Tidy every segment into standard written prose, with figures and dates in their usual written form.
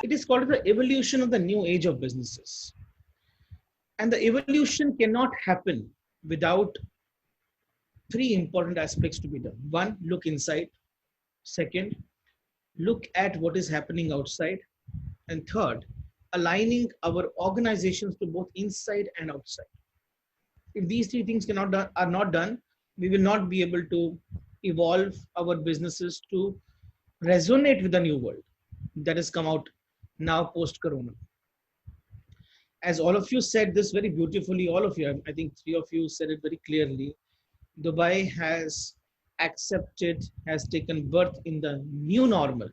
It is called the evolution of the new age of businesses. And the evolution cannot happen without three important aspects to be done. One, look inside. Second, look at what is happening outside. And third, aligning our organizations to both inside and outside. If these three things are not done, we will not be able to evolve our businesses to resonate with the new world that has come out now post corona. As all of you said this very beautifully, all of you, I think three of you said it very clearly. Dubai has accepted, has taken birth in the new normal.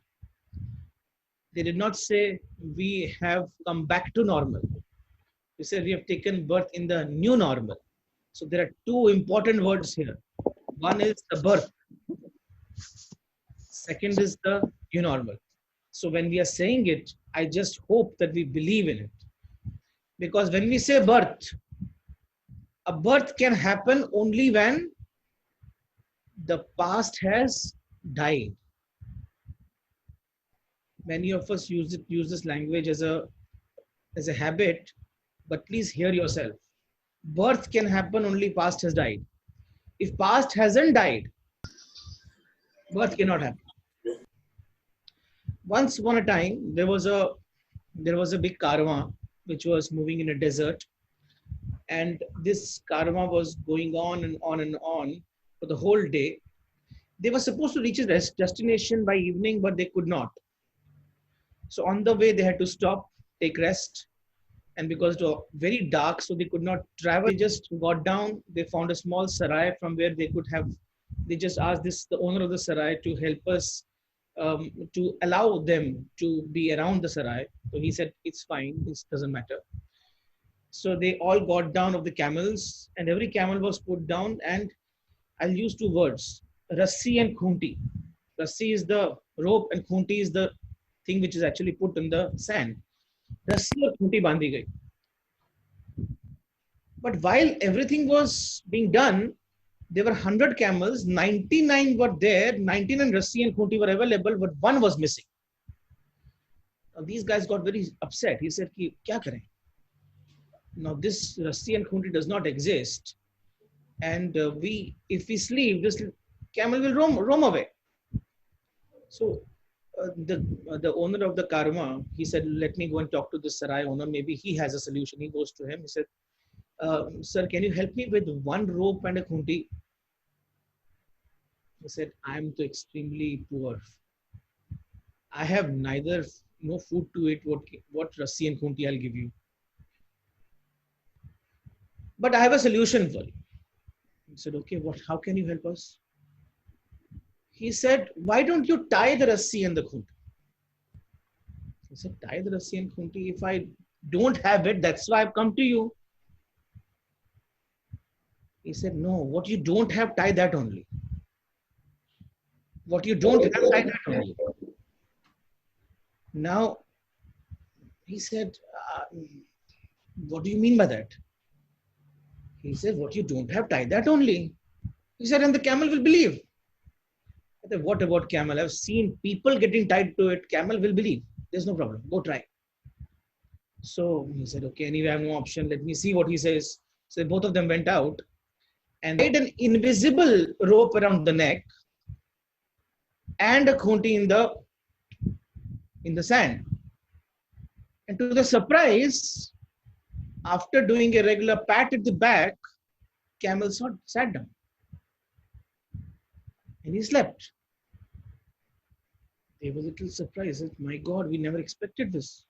They did not say we have come back to normal. They said we have taken birth in the new normal. So there are two important words here. One is the birth. Second is the new normal. So when we are saying it, I just hope that we believe in it. Because when we say birth, a birth can happen only when the past has died. Many of us use this language as a habit, but please hear yourself. Birth can happen only past has died. If past hasn't died, birth cannot happen. Once upon a time, there was a big caravan which was moving in a desert, and this caravan was going on and on and on for the whole day. They were supposed to reach a destination by evening, but they could not. So on the way, they had to stop, take rest, and because it was very dark, so they could not travel. They just got down. They found a small sarai from where they could have. They just asked the owner of the sarai to help us, to allow them to be around the sarai. So he said it's fine. It doesn't matter. So they all got down of the camels, and every camel was put down. And I'll use two words: rassi and khunti. Rassi is the rope, and khunti is the thing which is actually put in the sand. रस्सी और खूंटी बांधी गई. But while everything was being done, there were 100 camels, 99 were there, 99 rassi and khunti were available, but one was missing. Now these guys got very upset. He said, "Ki kya kare?" Now this rassi and khunti does not exist, and if we sleep, this camel will roam away. So the owner of the caravan, he said, "Let me go and talk to the sarai owner. Maybe he has a solution." He goes to him. He said, "Sir, can you help me with one rope and a khunti?" He said, "I'm too extremely poor. I have neither no food to eat. What rassi and khunti I'll give you? But I have a solution for you." He said, "Okay, what? How can you help us?" He said, "Why don't you tie the rassi and the khunti?" He said, "Tie the rassi and khunti. If I don't have it, that's why I've come to you." He said, "No, what you don't have, tie that only. What you don't have, tie that only." Now, he said, "What do you mean by that?" He said, "What you don't have, tie that only." He said, "And the camel will believe." I said, "What about camel? I've seen people getting tied to it. Camel will believe. There's no problem. Go try." So he said, "Okay, anyway, I have no option. Let me see what he says." So both of them went out and tied an invisible rope around the neck and a khunti in the sand. And to the surprise, after doing a regular pat at the back, camel sat down and he slept. They were a little surprised. My God, we never expected this.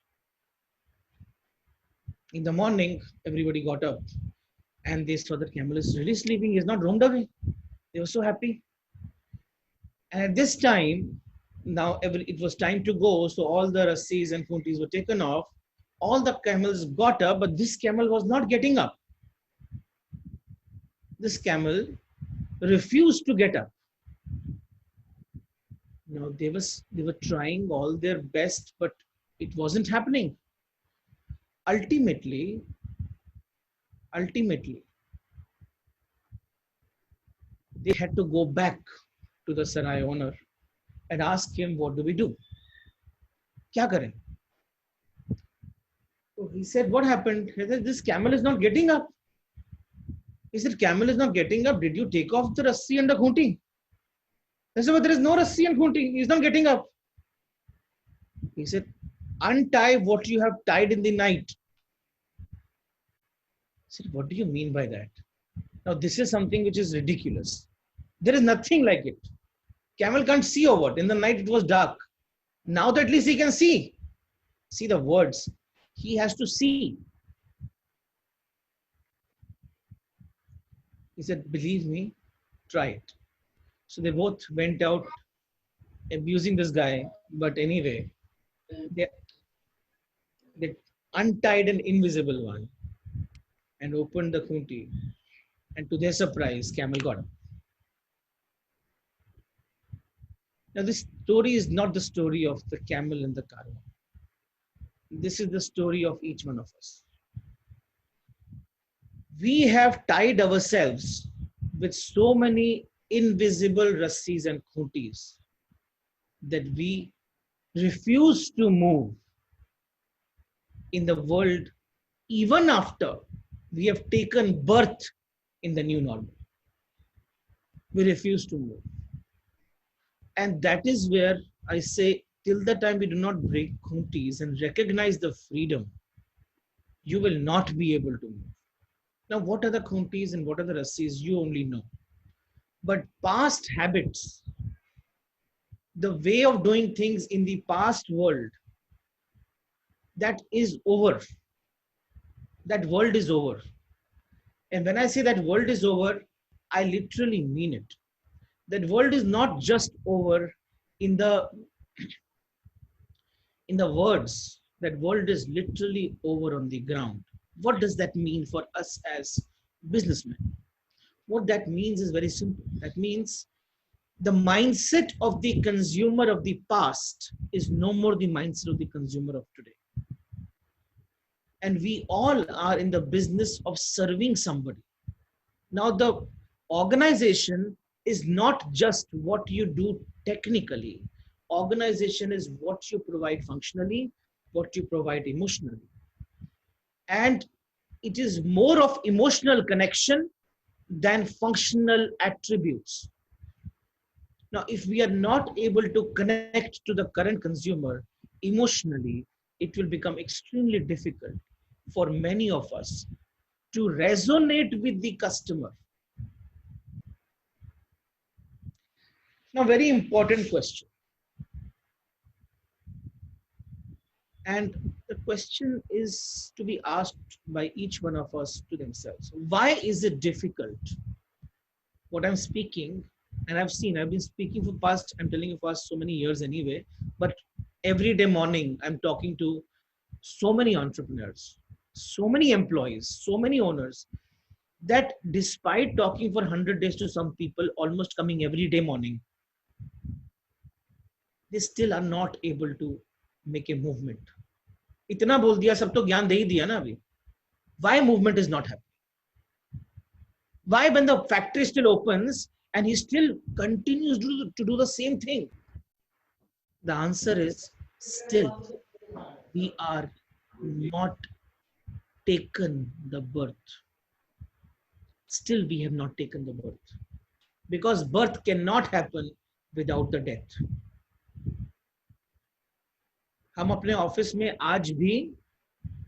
In the morning, everybody got up and they saw that camel is really sleeping. He's not roamed away. They were so happy. And at this time, now it was time to go. So all the rassis and khuntis were taken off. All the camels got up, but this camel was not getting up. This camel refused to get up. Now they were trying all their best, but it wasn't happening. Ultimately, they had to go back to the sarai owner and ask him, "What do we do? Kya kare?" he said, what happened? He said, this camel is not getting up. He said, camel is not getting up. Did you take off the rassi and the khunti? I said, but there is no rassi and khunti. He's not getting up. He said, untie what you have tied in the night. I said, what do you mean by that? Now, this is something which is ridiculous. There is nothing like it. Camel can't see or what? In the night, it was dark. Now that at least he can see. See the words. He has to see. He said, believe me, try it. So they both went out abusing this guy. But anyway, they, they untied an invisible one and opened the khunti. And to their surprise, camel got up. Now, this story is not the story of the camel and the caravan. This is the story of each one of us. We have tied ourselves with so many invisible rassis and khuntis that we refuse to move in the world even after we have taken birth in the new normal. We refuse to move. And that is where I say, till the time we do not break khuntis and recognize the freedom, you will not be able to move. Now, what are the khuntis and what are the rassis? You only know. But past habits, the way of doing things in the past world, that is over. That world is over. And when I say that world is over, I literally mean it. That world is not just over in the words. That world is literally over on the ground. What does that mean for us as businessmen? What that means is very simple. That means the mindset of the consumer of the past is no more the mindset of the consumer of today. And we all are in the business of serving somebody. Now, the organization is not just what you do technically. Organization is what you provide functionally, what you provide emotionally. And it is more of emotional connection than functional attributes. Now, if we are not able to connect to the current consumer emotionally, it will become extremely difficult for many of us to resonate with the customer. Now, very important question. And the question is to be asked by each one of us to themselves. Why is it difficult? What I'm speaking, and I've been speaking for past, I'm telling you past so many years anyway, but every day morning, I'm talking to so many entrepreneurs, so many employees, so many owners, that despite talking for 100 days to some people, almost coming every day morning, they still are not able to make a movement. इतना बोल दिया, सब तो ज्ञान दे ही दिया ना अभी. Why movement is not happening? Why, when the factory still opens and he still continues to do the same thing? The answer is still we are not taken the birth. Still we have not taken the birth. Because birth cannot happen without the death. हम अपने office में आज भी,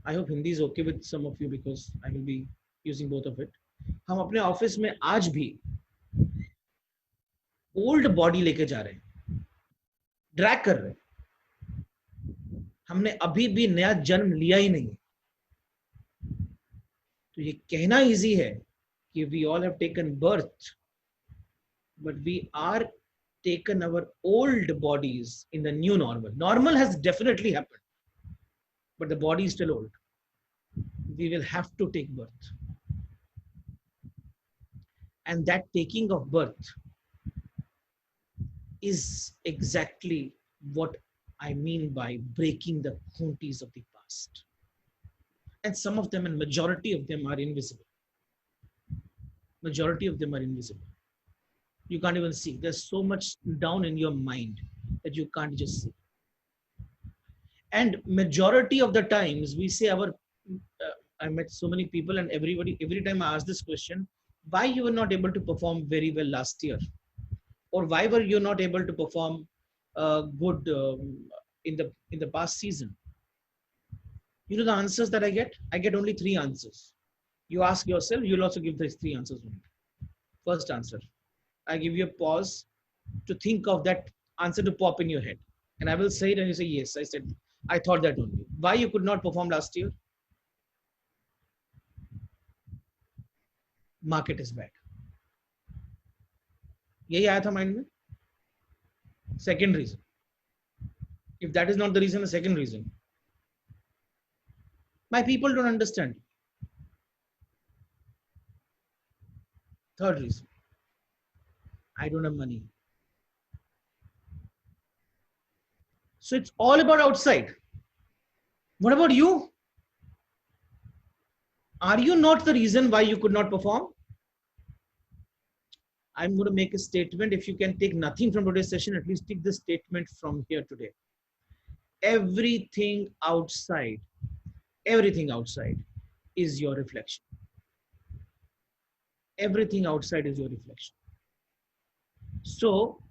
I hope Hindi is okay with some of you because I will be using both of it. हम अपने office में आज भी ओल्ड बॉडी लेके जा रहे हैं, ड्रैग कर रहे हैं. हमने अभी भी नया जन्म लिया ही नहीं. तो ये कहना इजी है कि we all have taken birth, but we are taken our old bodies in the new normal. Normal has definitely happened, but the body is still old. We will have to take birth. And that taking of birth is exactly what I mean by breaking the khuntis of the past. And some of them, and majority of them, are invisible. Majority of them are invisible. You can't even see. There's so much down in your mind that you can't just see. And majority of the times we say our I met so many people, and every time I ask this question, why you were not able to perform very well last year, or why were you not able to perform good in the past season? You know the answers that I get? I get only three answers. You ask yourself, you'll also give these three answers only. First answer, I give you a pause to think of that answer to pop in your head. And I will say it, and you say, yes, I said, I thought that only. Why you could not perform last year? Market is bad. यही आया था mind में. Second reason. If that is not the reason, the second reason. My people don't understand. Third reason. I don't have money. So it's all about outside. What about you? Are you not the reason why you could not perform? I'm going to make a statement. If you can take nothing from today's session, at least take this statement from here today. Everything outside is your reflection. Everything outside is your reflection. So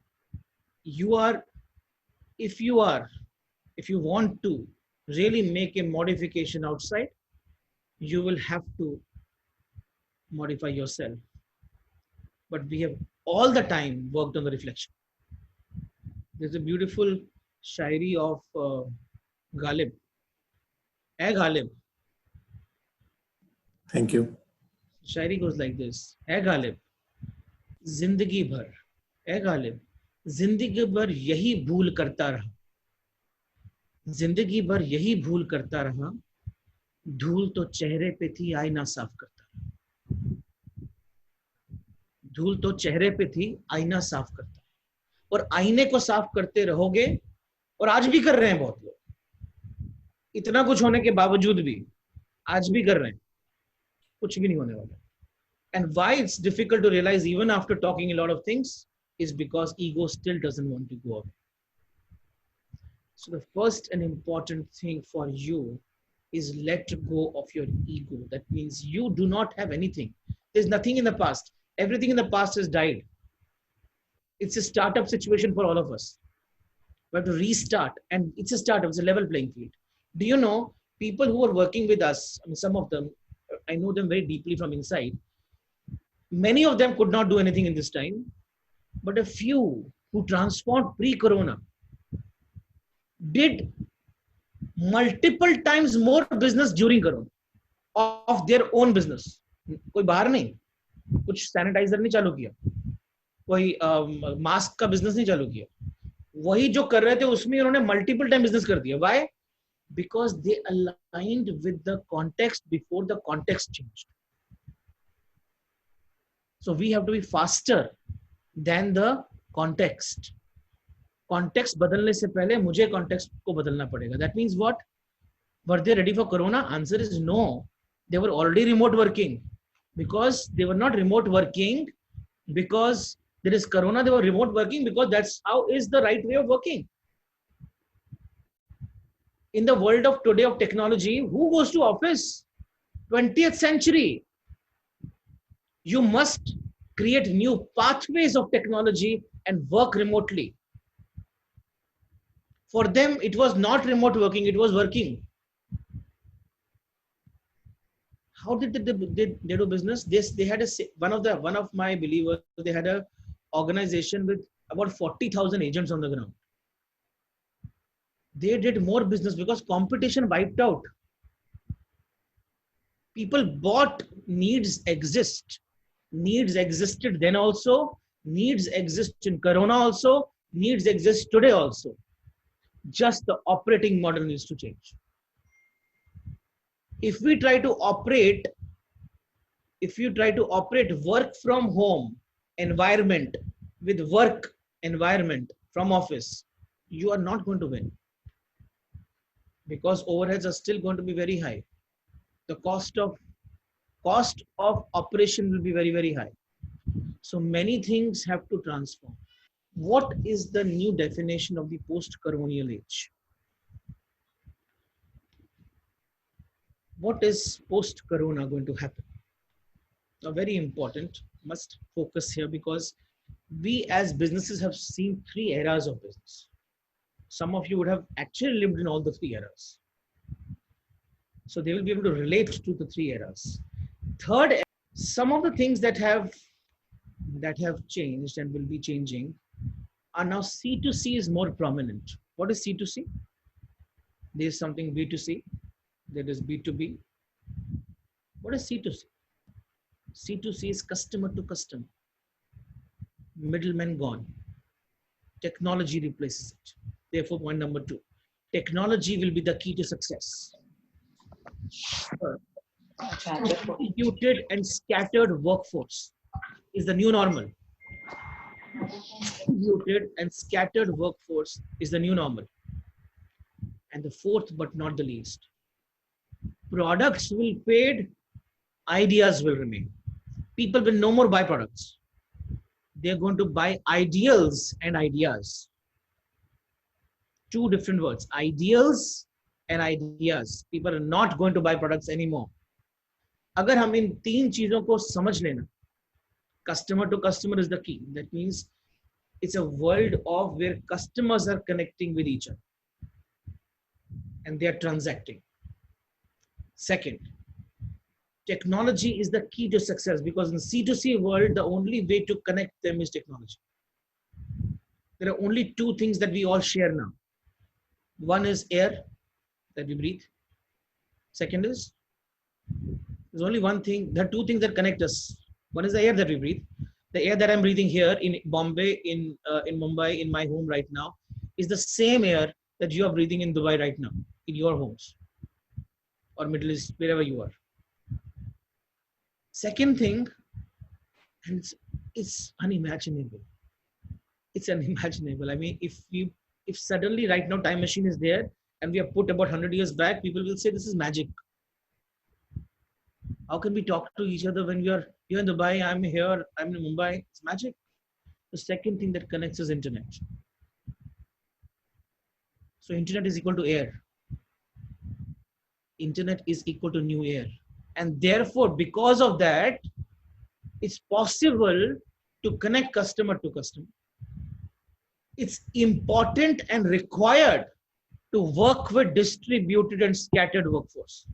if you want to really make a modification outside, you will have to modify yourself. But we have all the time worked on the reflection. There's a beautiful shairi of Ghalib. Hey Ghalib. Thank you. Shairi goes like this. Hey Ghalib, जिंदगी भर, ए गालिब, जिंदगी भर यही भूल करता रहा, जिंदगी भर यही भूल करता रहा, धूल तो चेहरे पे थी आईना साफ करता रहा, धूल तो चेहरे पे थी आईना साफ करता, और आईने को साफ करते रहोगे, और आज भी कर रहे हैं बहुत लोग, इतना कुछ होने के बावजूद भी आज भी कर रहे हैं, कुछ भी नहीं होने वाला. And why it's difficult to realize even after talking a lot of things is because ego still doesn't want to go away. So the first and important thing for you is let go of your ego. That means you do not have anything. There's nothing in the past. Everything in the past has died. It's a startup situation for all of us. We have to restart, and it's a startup, it's a level playing field. Do you know people who are working with us, I mean, some of them, I know them very deeply from inside. Many of them could not do anything in this time, but a few who transformed pre-corona did multiple times more business during corona of their own business. कोई बाहर नहीं, कुछ sanitiser नहीं चालू किया, कोई mask का business नहीं चालू किया, वही जो कर रहे थे उसमें उन्होंने मल्टीपल टाइम बिजनेस कर दिया. Why? Because they aligned with the context before the context changed. So we have to be faster than the context. Context बदलने से पहले मुझे context को बदलना पड़ेगा. That means what? Were they ready for corona? Answer is no. They were already remote working. Because they were not remote working because there is corona. They were remote working because that's how is the right way of working. In the world of today of technology, who goes to office? 20th century. You must create new pathways of technology and work remotely. For them, it was not remote working, it was working. How did they do business? They had one of my believers, they had a organization with about 40,000 agents on the ground. They did more business because competition wiped out. People bought, needs exist. Needs existed then also, needs exist in corona also, needs exist today also. Just the operating model needs to change. If you try to operate work from home environment with work environment from office, you are not going to win, because overheads are still going to be very high. The cost of operation will be very, very high. So many things have to transform. What is the new definition of the post-colonial age? What is post-corona going to happen? Now, very important, must focus here because we as businesses have seen three eras of business. Some of you would have actually lived in all the three eras. So they will be able to relate to the three eras. Third, some of the things that have changed and will be changing are now C2C is more prominent. What is C2C? There is something B2C, there is B2B. What is C2C? C2C is customer to customer. Middleman gone. Technology replaces it. Therefore, point number two, technology will be the key to success. Distributed and scattered workforce is the new normal. Distributed and scattered workforce is the new normal. And the fourth, but not the least, products will fade, ideas will remain. People will no more buy products. They're going to buy ideals and ideas. Two different words, ideals and ideas. People are not going to buy products anymore. अगर हम इन तीन चीजों को समझ लेना, customer to customer is the key. That means it's a world of where customers are connecting with each other and they are transacting. Second, technology is the key to success because in C2C world, the only way to connect them is technology. There are only two things that we all share now. One is air that we breathe. Second is, there's only one thing, there are two things that connect us. One is the air that we breathe. The air that I'm breathing here in Bombay, in Mumbai, in my home right now, is the same air that you are breathing in Dubai right now, in your homes or Middle East, wherever you are. Second thing, and it's unimaginable. It's unimaginable. I mean, if suddenly right now time machine is there and we are put about 100 years back, people will say this is magic. How can we talk to each other when you're in Dubai, I'm here, I'm in Mumbai? It's magic. The second thing that connects is internet. So internet is equal to air. Internet is equal to new air. And therefore, because of that, it's possible to connect customer to customer. It's important and required to work with distributed and scattered workforce.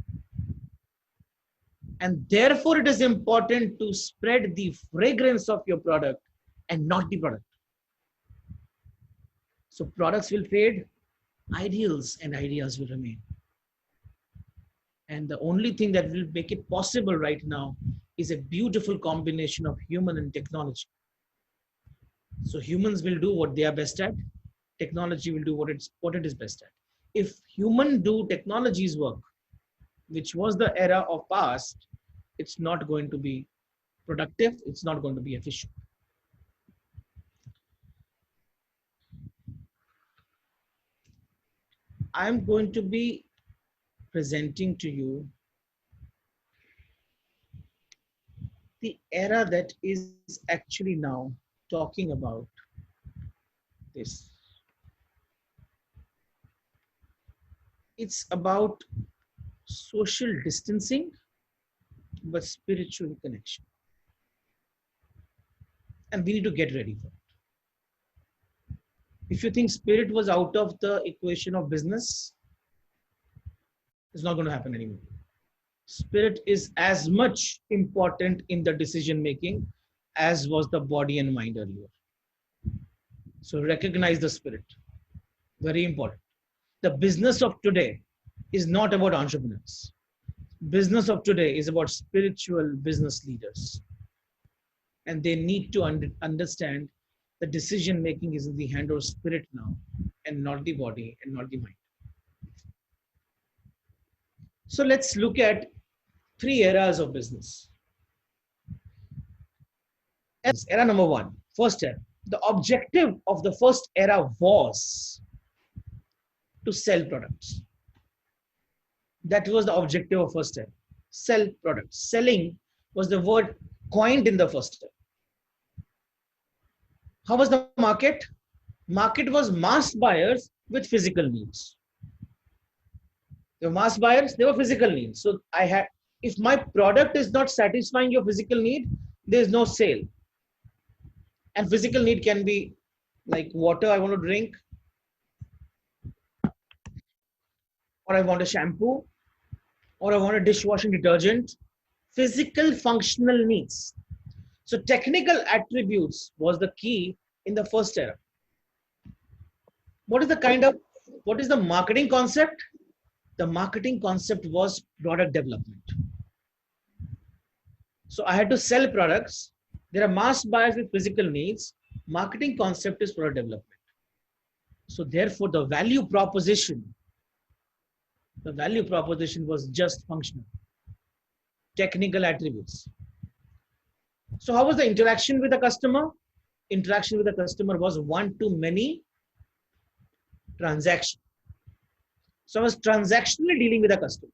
And therefore, it is important to spread the fragrance of your product and not the product. So products will fade, ideals and ideas will remain. And the only thing that will make it possible right now is a beautiful combination of human and technology. So humans will do what they are best at. Technology will do what it is best at. If human do technology's work, which was the era of past, it's not going to be productive. It's not going to be efficient. I'm going to be presenting to you the era that is actually now talking about this. It's about social distancing, but spiritual connection. And we need to get ready for it. If you think spirit was out of the equation of business, it's not going to happen anymore. Spirit is as much important in the decision making as was the body and mind earlier. So recognize the spirit. Very important. The business of today is not about entrepreneurs. Business of today is about spiritual business leaders. And they need to understand the decision making is in the hand of spirit now and not the body and not the mind. So let's look at three eras of business. Era number one, first era. The objective of the first era was to sell products. That was the objective of first era. Sell products. Selling was the word coined in the first era. How was the market? Market was mass buyers with physical needs. The mass buyers, they were physical needs. So if my product is not satisfying your physical need, there is no sale. And physical need can be like water I want to drink, or I want a shampoo, or I want a dishwashing detergent. Physical functional needs. So technical attributes was the key in the first era. What is the marketing concept? The marketing concept was product development. So I had to sell products. There are mass buyers with physical needs. Marketing concept is product development. So therefore, the value proposition was just functional, technical attributes. So how was the interaction with the customer? Interaction with the customer was one-to-many transaction. So I was transactionally dealing with the customer.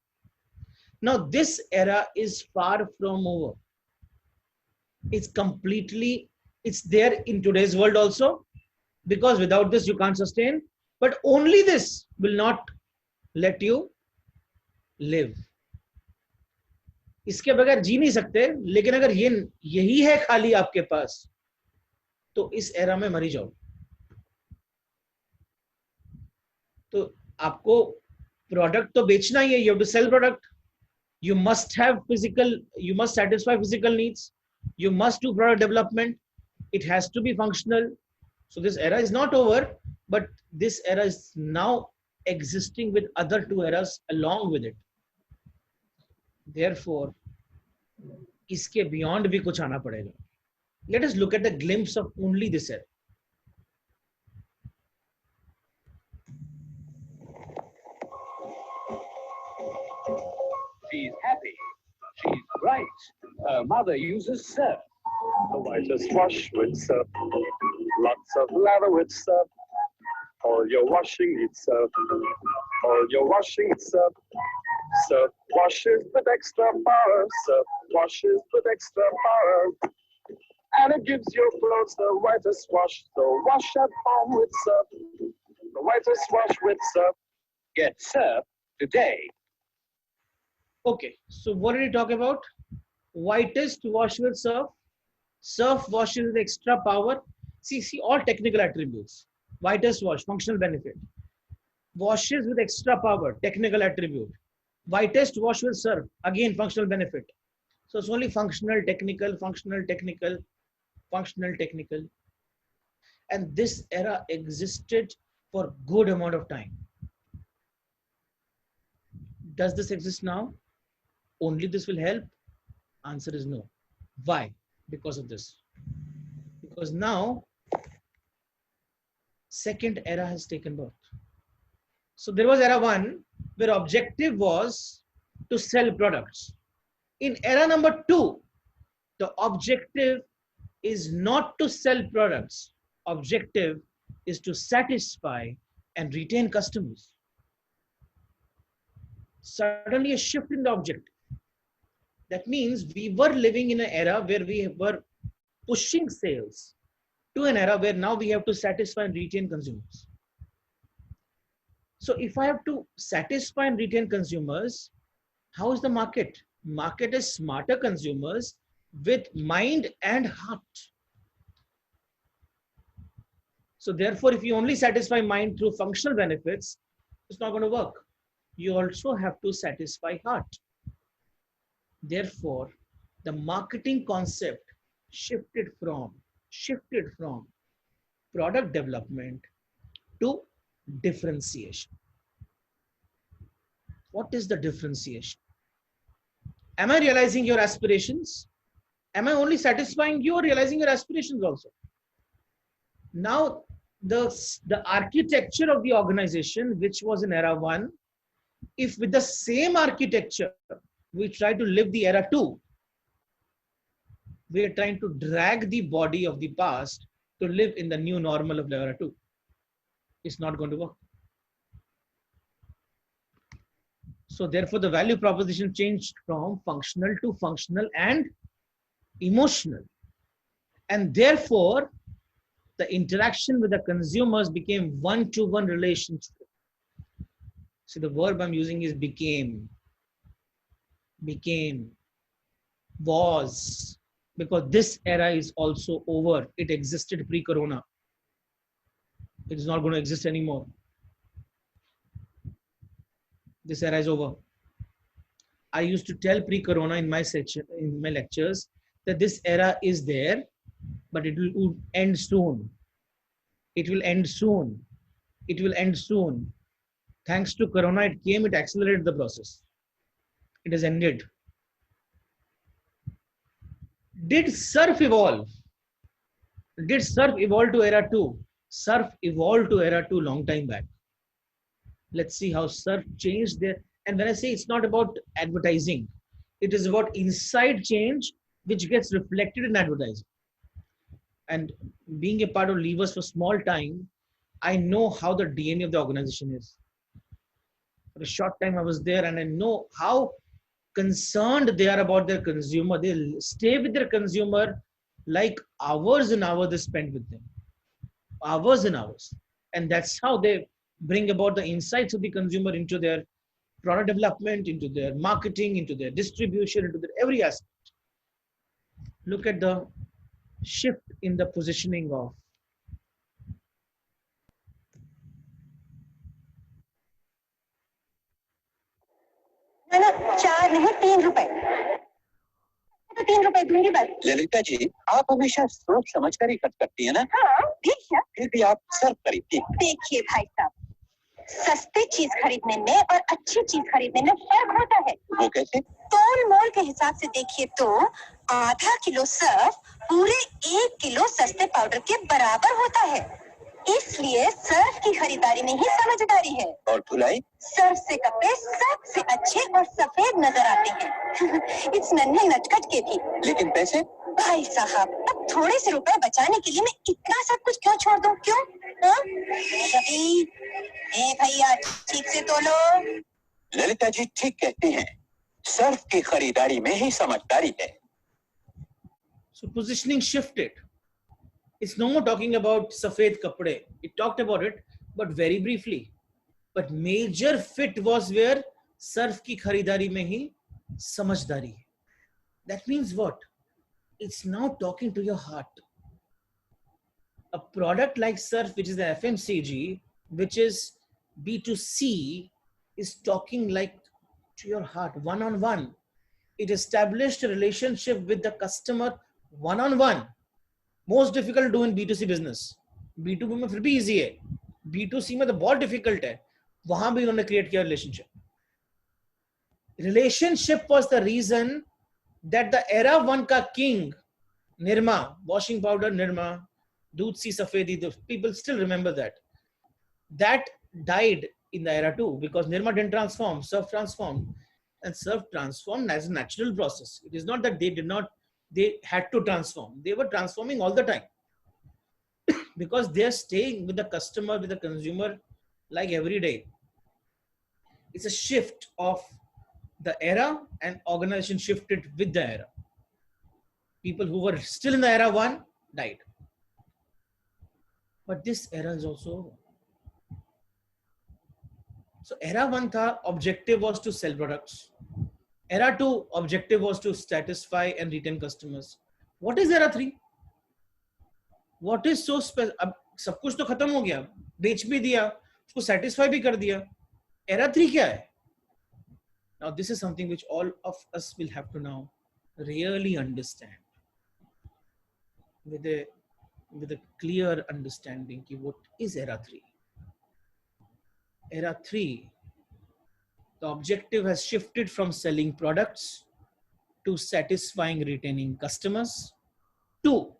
Now this era is far from over. It's there in today's world also, because without this you can't sustain, but only this will not let you live. इसके बगैर जी नहीं सकते, लेकिन अगर यही है खाली आपके पास, तो इस एरा में मरी जाओ. तो आपको प्रोडक्ट तो बेचना ही है. You have to sell product. You must satisfy physical needs. You must do product development. It has to be functional. So this era is not over, but this era is now existing with other two eras along with it. Therefore, इसके beyond भी कुछ आना पड़ेगा. Let us look at the glimpse of only this era. She's happy. She's bright. Her mother uses surf. The whitest wash with surf. Lots of lather with surf. All your washing needs surf. All your washing needs surf. Surf washes with extra power. Surf washes with extra power. And it gives your clothes the whitest wash. So wash at home with surf. The whitest wash with surf. Get surf today. Okay, so what did we talk about? Whitest wash with surf. Surf washes with extra power. See all technical attributes. Whitest wash, functional benefit. Washes with extra power, technical attribute. Whitest wash with surf, again functional benefit. So it's only functional, technical, functional, technical, functional, technical. And this era existed for good amount of time. Does this exist now? Only this will help? Answer is no. Why? Because of this. Because now, second era has taken birth. So there was era 1, where objective was to sell products. In era number 2, the objective is not to sell products. Objective is to satisfy and retain customers. Suddenly a shift in the objective. That means we were living in an era where we were pushing sales to an era where now we have to satisfy and retain consumers. So if I have to satisfy and retain consumers, how is the market? Market is smarter consumers with mind and heart. So therefore, if you only satisfy mind through functional benefits, it's not going to work. You also have to satisfy heart. Therefore, the marketing concept shifted from product development to differentiation. What is the differentiation? Am I realizing your aspirations? Am I only satisfying you or realizing your aspirations also? Now, the architecture of the organization, which was in era 1, if with the same architecture, we try to live the era 2, we are trying to drag the body of the past to live in the new normal of the era 2. It's not going to work. So therefore, the value proposition changed from functional to functional and emotional. And therefore, the interaction with the consumers became one-to-one relationship. See, the verb I'm using is became, was, because this era is also over. It existed pre-corona. It is not going to exist anymore. This era is over. I used to tell pre-corona in my section, in my lectures, that this era is there, but it will end soon. It will end soon. It will end soon. Thanks to corona, it came, it accelerated the process. It has ended. Did surf evolve? Did surf evolve to era 2? Surf evolved to era 2 long time back. Let's see how surf changed there. And when I say it's not about advertising, it is about inside change which gets reflected in advertising. And being a part of Levers for small time, I know how the DNA of the organization is. For a short time I was there, and I know how concerned they are about their consumer. They stay with their consumer like hours and hours they spend with them. Hours and hours. And that's how they bring about the insights of the consumer into their product development, into their marketing, into their distribution, into their every aspect. Look at the shift in the positioning of ना 4 नहीं 3 रुपए तो 3 रुपए दूंगी बस। ललिता जी, आप हमेशा सोच समझ कर ही खर्च करती है ना? हाँ ठीक है। फिर भी आप सर्फ खरीदती हैं। देखिए भाई साहब, सस्ती चीज खरीदने में और अच्छी चीज खरीदने में फर्क होता है। वो कैसे? तोल मोल के हिसाब से देखिए तो आधा किलो सर्फ पूरे 1 किलो सस्ते पाउडर के बराबर होता है। इसलिए सर्फ की खरीदारी में ही समझदारी है। और धुलाई? सर्फ से कपड़े सबसे अच्छे और सफेद नजर आते हैं। इस नन्हे नटखट के भी। लेकिन पैसे? भाई साहब, अब थोड़े से रुपए बचाने के लिए मैं इतना सब कुछ क्यों छोड़ दूं? क्यों? रवि, ए भैया ठीक से तोलो। ललिता जी ठीक कहती हैं, सर्फ की खरीदारी में ही समझदारी है। So positioning shifted. It's no more talking about Safed Kapde. It talked about it, but very briefly. But major fit was where Surf ki kharidari mein hi samajhdari. That means what? It's now talking to your heart. A product like Surf, which is the FMCG, which is B2C, is talking like to your heart, one-on-one. It established a relationship with the customer one-on-one. Most difficult to do in B2C business. B2B में फिर भी easy है. B2C में तो बहुत difficult है. वहां भी उन्होंने create किया relationship. Relationship was the reason that the era 1 का king, Nirma, washing powder Nirma, Doodh Si Safedi, the people still remember that. That died in the era 2 because Nirma didn't transform, Surf transformed. And Surf transformed as a natural process. It is not that they had to transform. They were transforming all the time because they're staying with the customer, with the consumer, like every day. It's a shift of the era, and organization shifted with the era. People who were still in the era 1 died. But this era is also over. So era 1 tha, objective was to sell products. Era 2 objective was to satisfy and retain customers. What is era 3? What is so special? अब सब कुछ तो खत्म हो गया, बेच भी दिया, उसको satisfy भी कर दिया. Era 3 क्या है? Now this is something which all of us will have to now really understand with a clear understanding कि what is era 3. Era 3, the objective has shifted from selling products to satisfying, retaining customers to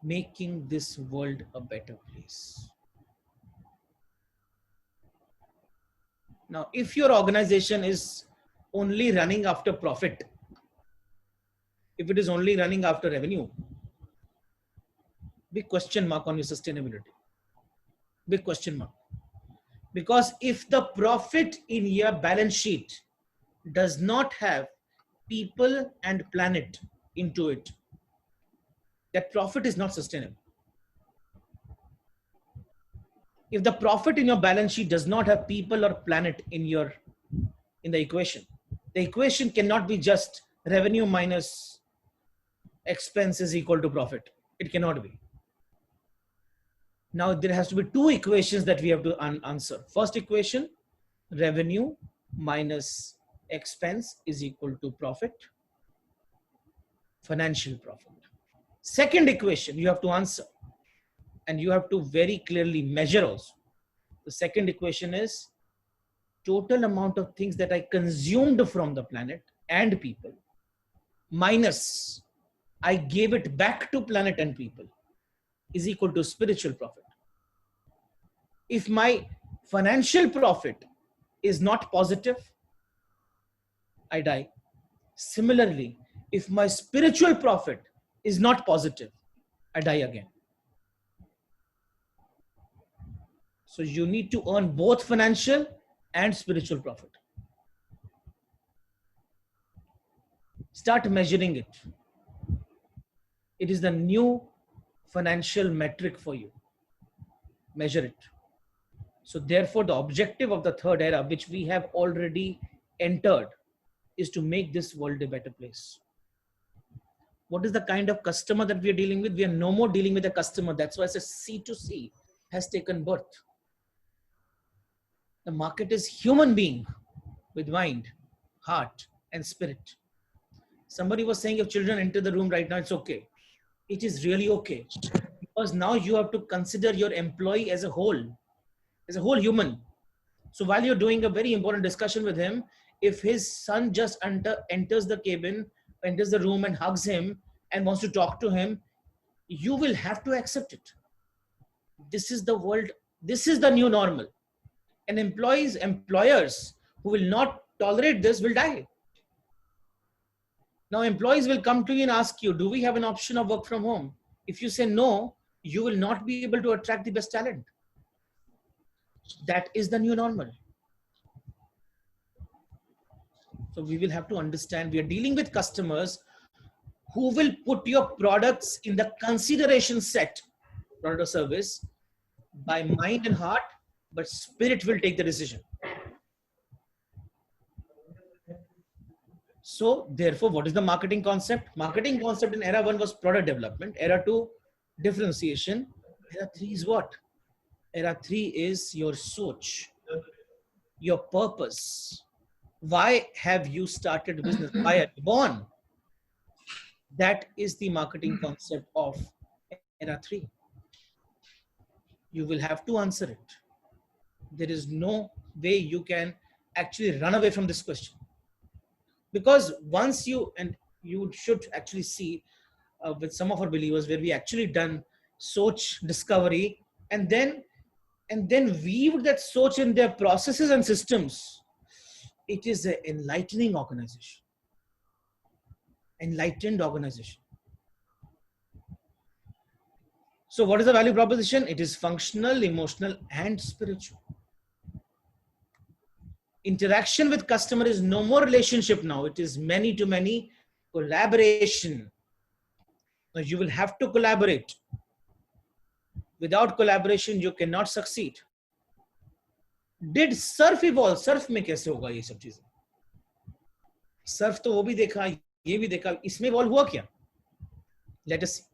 making this world a better place. Now, if your organization is only running after profit, if it is only running after revenue, big question mark on your sustainability. Big question mark. Because if the profit in your balance sheet does not have people and planet into it, that profit is not sustainable. If the profit in your balance sheet does not have people or planet in the equation cannot be just revenue minus expense is equal to profit. It cannot be. Now there has to be two equations that we have to answer. First equation, revenue minus expense is equal to profit, financial profit. Second equation you have to answer, and you have to very clearly measure also. The second equation is total amount of things that I consumed from the planet and people minus I gave it back to planet and people is equal to spiritual profit. If my financial profit is not positive, I die. Similarly, if my spiritual profit is not positive, I die again. So you need to earn both financial and spiritual profit. Start measuring it. It is the new financial metric for you. Measure it. So therefore, the objective of the third era, which we have already entered, is to make this world a better place. What is the kind of customer that we are dealing with? We are no more dealing with a customer. That's why I say C2C has taken birth. The market is human being with mind, heart, and spirit. Somebody was saying if children enter the room right now, it's okay. It is really okay. Because now you have to consider your employee as a whole human. So while you're doing a very important discussion with him, if his son just enters the cabin, enters the room and hugs him and wants to talk to him, you will have to accept it. This is the world. This is the new normal. And employers who will not tolerate this will die. Now employees will come to you and ask you, do we have an option of work from home? If you say no, you will not be able to attract the best talent. That is the new normal. So we will have to understand we are dealing with customers who will put your products in the consideration set, product or service, by mind and heart, but spirit will take the decision. So therefore, what is the marketing concept? Marketing concept in era 1 was product development. Era 2, differentiation. Era 3 is what? Era 3 is your soch, your purpose. Why have you started business? Why are you born? That is the marketing concept of era 3. You will have to answer it. There is no way you can actually run away from this question. Because once you should actually see with some of our believers where we actually done soch discovery and then weave that soch in their processes and systems. It is an enlightening organization. Enlightened organization. So what is the value proposition? It is functional, emotional, and spiritual. Interaction with customer is no more relationship now. It is many to many collaboration. Now you will have to collaborate. Without collaboration, you cannot succeed. Did surf evolve? Surf में कैसे होगा ये सब चीजें? Surf तो वो भी देखा, ये भी देखा. इसमें evolve हुआ क्या? Let us see.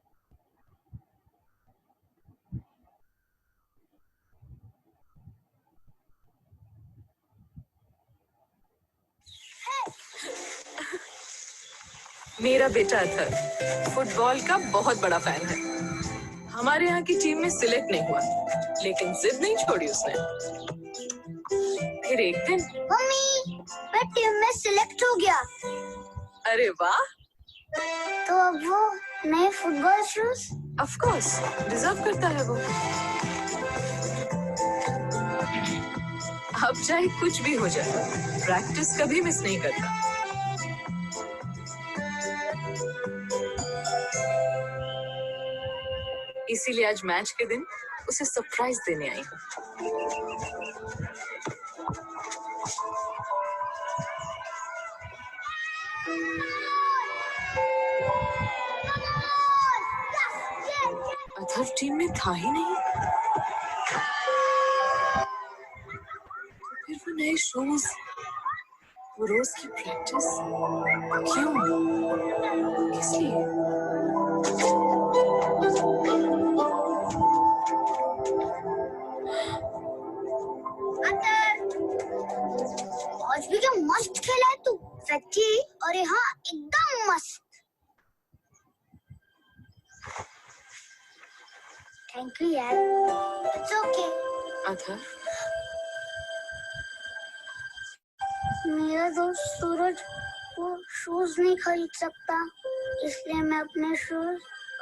मेरा बेटा अथर फुटबॉल का बहुत बड़ा फैन है। हमारे यहाँ की टीम में सिलेक्ट नहीं हुआ, लेकिन जिद नहीं छोड़ी उसने। फिर एक दिन मम्मी, मैं टीम में सिलेक्ट हो गया। अरे वाह! तो अब वो नए football shoes? Of course, deserve करता है वो। अब चाहे कुछ भी हो जाए, प्रैक्टिस कभी मिस नहीं करता। इसीलिए आज मैच के दिन उसे सरप्राइज देने आई हूँ। अथर टीम में था ही नहीं। फिर वो नए शूज, वो रोज की प्रैक्टिस, क्यों, किस लिए? आज भी क्या मस्त खेला है तू, सच्ची। और यहाँ एकदम मस्त। थैंक यू यार। It's okay. अथर, मेरा दोस्त सूरज वो शूज नहीं खरीद सकता, इसलिए मैं अपने शूज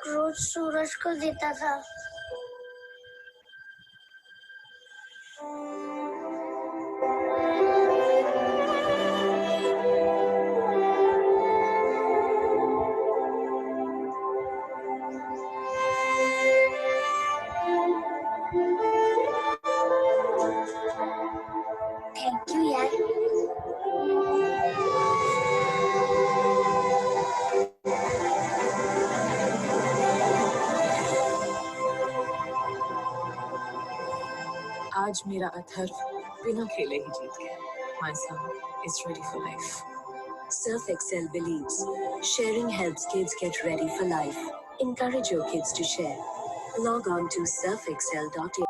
रोज सूरज को देता था। थैंक यू यार। आज मेरा अथर बिना खेले ही जीत गया। My son is ready for life. Surf Excel believes sharing helps kids get ready for life. Encourage your kids to share. Log on to surfexcel.in.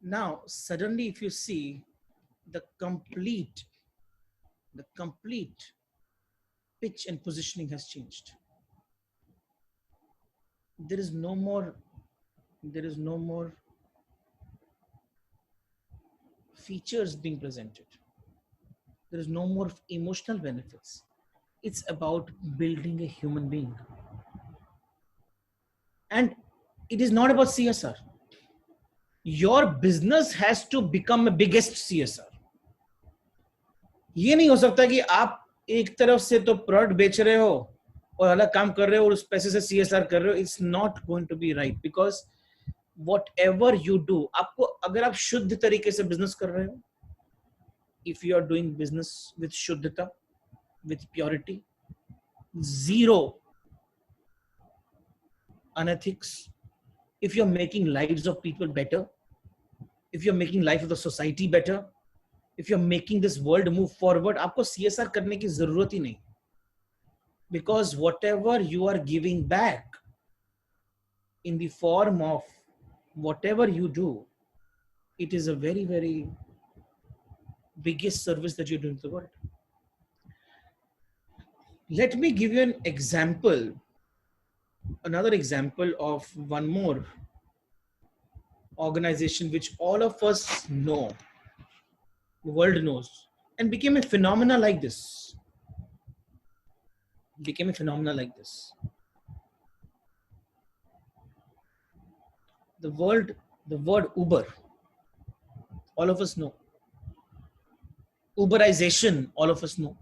Now, suddenly, if you see the complete pitch and positioning has changed. There is no more features being presented. There is no more emotional benefits. It's about building a human being. And it is not about CSR. Your business has to become a biggest CSR. ये नहीं हो सकता कि आप एक तरफ से तो प्रोडक्ट बेच रहे हो और अलग काम कर रहे हो और उस पैसे से CSR कर रहे हो. It's not going to be right because whatever you do, आपको अगर आप शुद्ध तरीके से बिजनेस कर रहे हो, if you are doing business with शुद्धता, with purity, zero unethics, if you're making lives of people better, if you're making life of the society better, if you're making this world move forward, आपको CSR करने की जरूरत ही नहीं. Because whatever you are giving back in the form of whatever you do, it is a very, very biggest service that you're doing to the world. Let me give you an example, another example of one more organization which all of us know, the world knows, and became a phenomena like this. Became a phenomena like this. The word Uber, all of us know. Uberization, all of us know.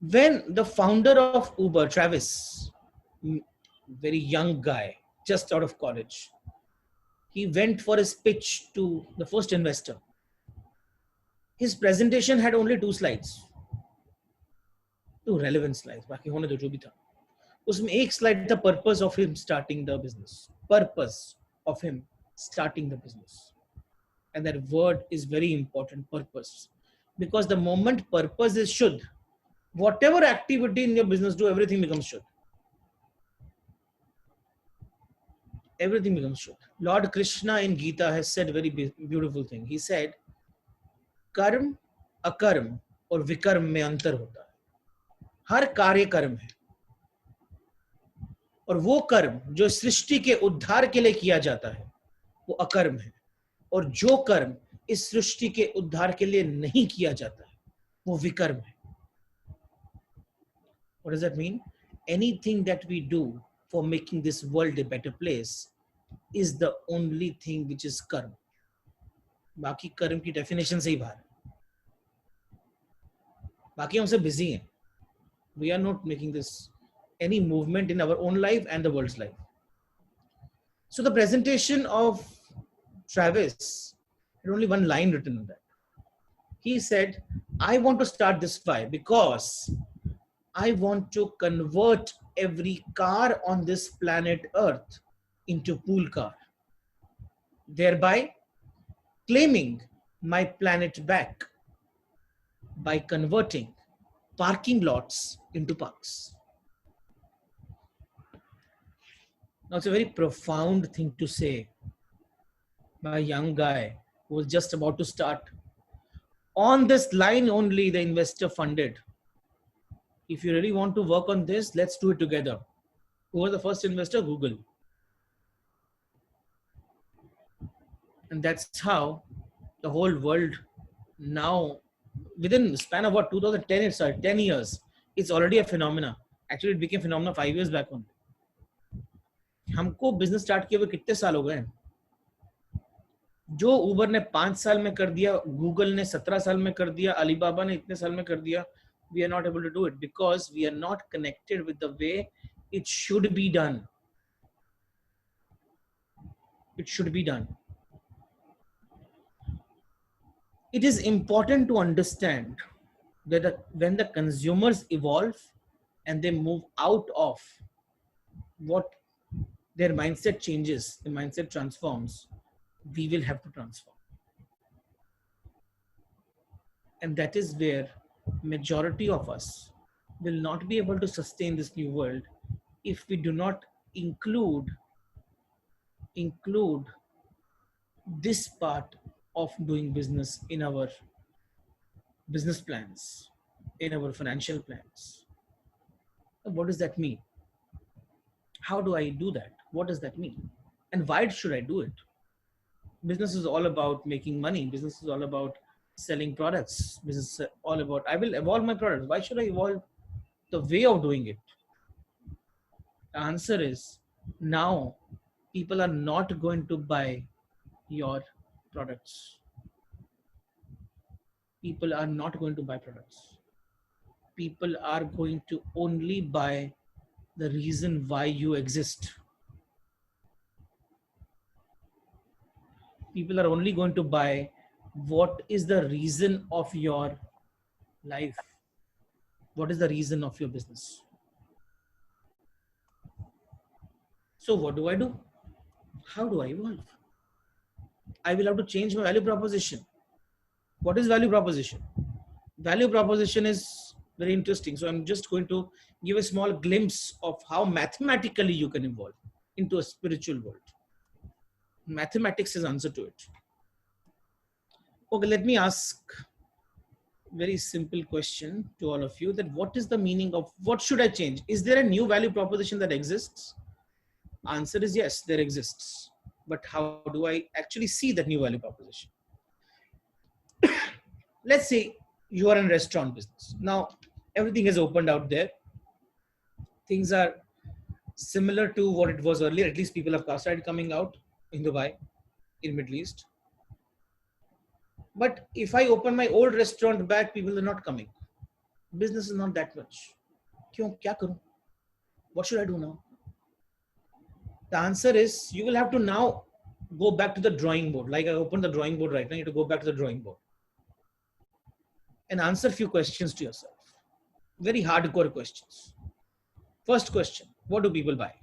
When the founder of Uber, Travis, very young guy, just out of college, he went for his pitch to the first investor. His presentation had only 2 slides, 2 relevant slides. बाकी होने दो जो भी था. उसमें एक slide था purpose of him starting the business. Purpose of him starting the business. And that word is very important, purpose. Because the moment purpose is should, whatever activity in your business do, everything becomes should. Everything becomes should. Lord Krishna in Gita has said a very beautiful thing. He said, कर्म अकर्म और विकर्म में अंतर होता है. हर कार्य कर्म है और वो कर्म जो सृष्टि के उद्धार के लिए किया जाता है वो अकर्म है, और जो कर्म इस सृष्टि के उद्धार के लिए नहीं किया जाता है वो विकर्म है. What does that mean? Anything that we do for making this world a better place is the only thing which is कर्म. बाकी कर्म की डेफिनेशन से ही बाहर है. बाकी हमसे बिजी हैं. We are not making this any movement in our own life and the world's life. So the presentation of Travis had only one line written on that. He said, I want to start this fire because I want to convert every car on this planet Earth into pool car. thereby claiming my planet back by converting parking lots into parks. Now, it's a very profound thing to say by a young guy who was just about to start. On this line only, the investor funded. If you really want to work on this, let's do it together. Who was the first investor? Google. And that's how the whole world now, within the span of what, 2010, it started, 10 years, it's already a phenomena. Actually, it became phenomena 5 years back only. हमको business start किए हुए कितने साल हो गए? जो उबर ने 5 साल में कर दिया, गूगल ने 17 साल में कर दिया, अलीबाबा ने इतने साल में कर दिया, we are not able to do it because we are not connected with the way it should be done. It should be done. It is important to understand that when the consumers evolve and they move out of what their mindset changes, the mindset transforms, we will have to transform. And that is where majority of us will not be able to sustain this new world if we do not include this part of doing business in our business plans, in our financial plans. What does that mean? How do I do that? What does that mean? And why should I do it? Business is all about making money. Business is all about selling products. Business is all about, I will evolve my products. Why should I evolve the way of doing it? The answer is now people are not going to buy your products. People are not going to buy products. People are going to only buy the reason why you exist. People are only going to buy what is the reason of your life. What is the reason of your business? So what do I do? How do I evolve? I will have to change my value proposition. What is value proposition? Value proposition is very interesting. So I'm just going to give a small glimpse of how mathematically you can evolve into a spiritual world. Mathematics is answer to it. Okay, let me ask very simple question to all of you, that what is the meaning of what should I change? Is there a new value proposition that exists? Answer is yes, there exists. But how do I actually see that new value proposition? Let's say you are in restaurant business. Now, everything has opened out there. Things are similar to what it was earlier. At least people have started coming out in Dubai, in Middle East. But if I open my old restaurant back, people are not coming. Business is not that much. Kya karu? What should I do now? The answer is you will have to now go back to the drawing board. Like I opened the drawing board right now, you have to go back to the drawing board and answer a few questions to yourself. Very hardcore questions. First question, what do people buy?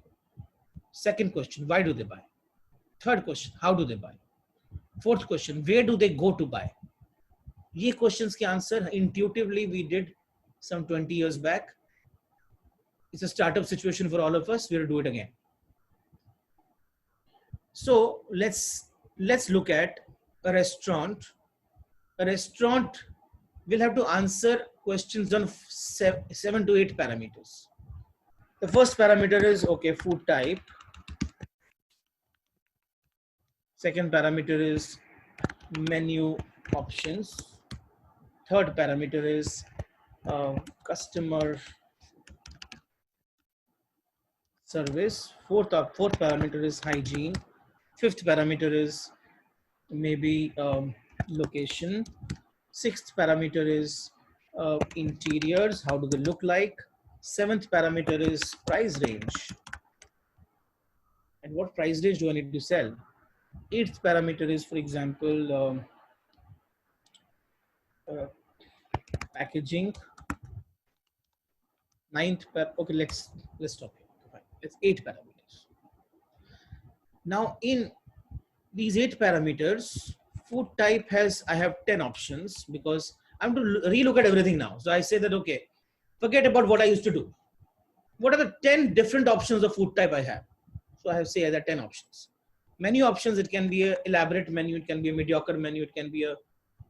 Second question, why do they buy? Third question, how do they buy? Fourth question, where do they go to buy? These questions के answer intuitively we did some 20 years back. It's a startup situation for all of us. We'll do it again. So let's look at a restaurant. A restaurant will have to answer questions on 7 to 8 parameters. The first parameter is, okay, food type. Second parameter is menu options. Third parameter is customer service. Fourth parameter is hygiene. Fifth parameter is maybe location. Sixth parameter is interiors. How do they look like? Seventh parameter is price range. And what price range do I need to sell? Eighth parameter is, for example, packaging. Ninth, okay, let's stop here. Fine. It's 8 parameters. Now, in these 8 parameters, food type has, I have 10 options because I'm to relook at everything now. So I say that, okay, forget about what I used to do. What are the 10 different options of food type I have? So I have say either 10 options. Menu options, it can be an elaborate menu, it can be a mediocre menu, it can be a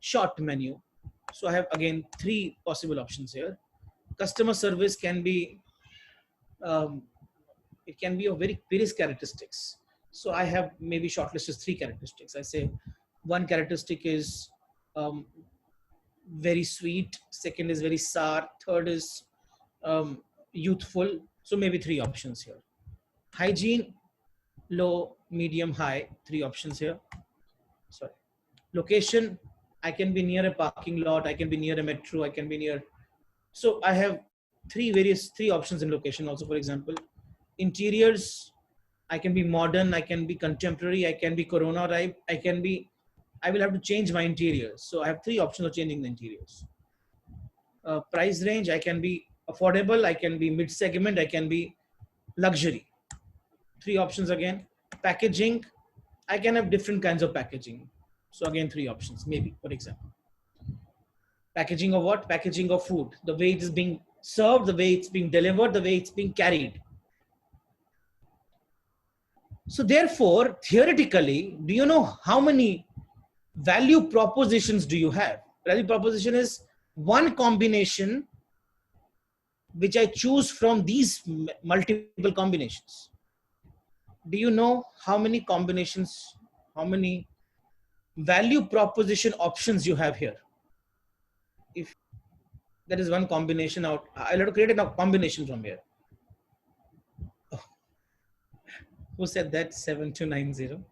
short menu. So I have again 3 possible options here. Customer service can be, it can be of various characteristics. So I have maybe shortlisted 3 characteristics. I say one characteristic is very sweet, second is very sour, third is youthful. So maybe 3 options here. Hygiene, low, medium, high, 3 options here. Sorry. Location, I can be near a parking lot, I can be near a metro, I can be near. So I have 3 options in location also, for example. Interiors, I can be modern, I can be contemporary, I can be Corona type, I will have to change my interiors. So I have 3 options of changing the interiors. Price range, I can be affordable, I can be mid-segment, I can be luxury. 3 options again. Packaging, I can have different kinds of packaging. So again, 3 options, maybe, for example. Packaging of what? Packaging of food. The way it is being served, the way it's being delivered, the way it's being carried. So therefore, theoretically, do you know how many value propositions do you have? Value proposition is one combination which I choose from these multiple combinations. Do you know how many combinations, how many value proposition options you have here? If there is one combination out, I'll have to create a combination from here. Oh. Who said that? 7290.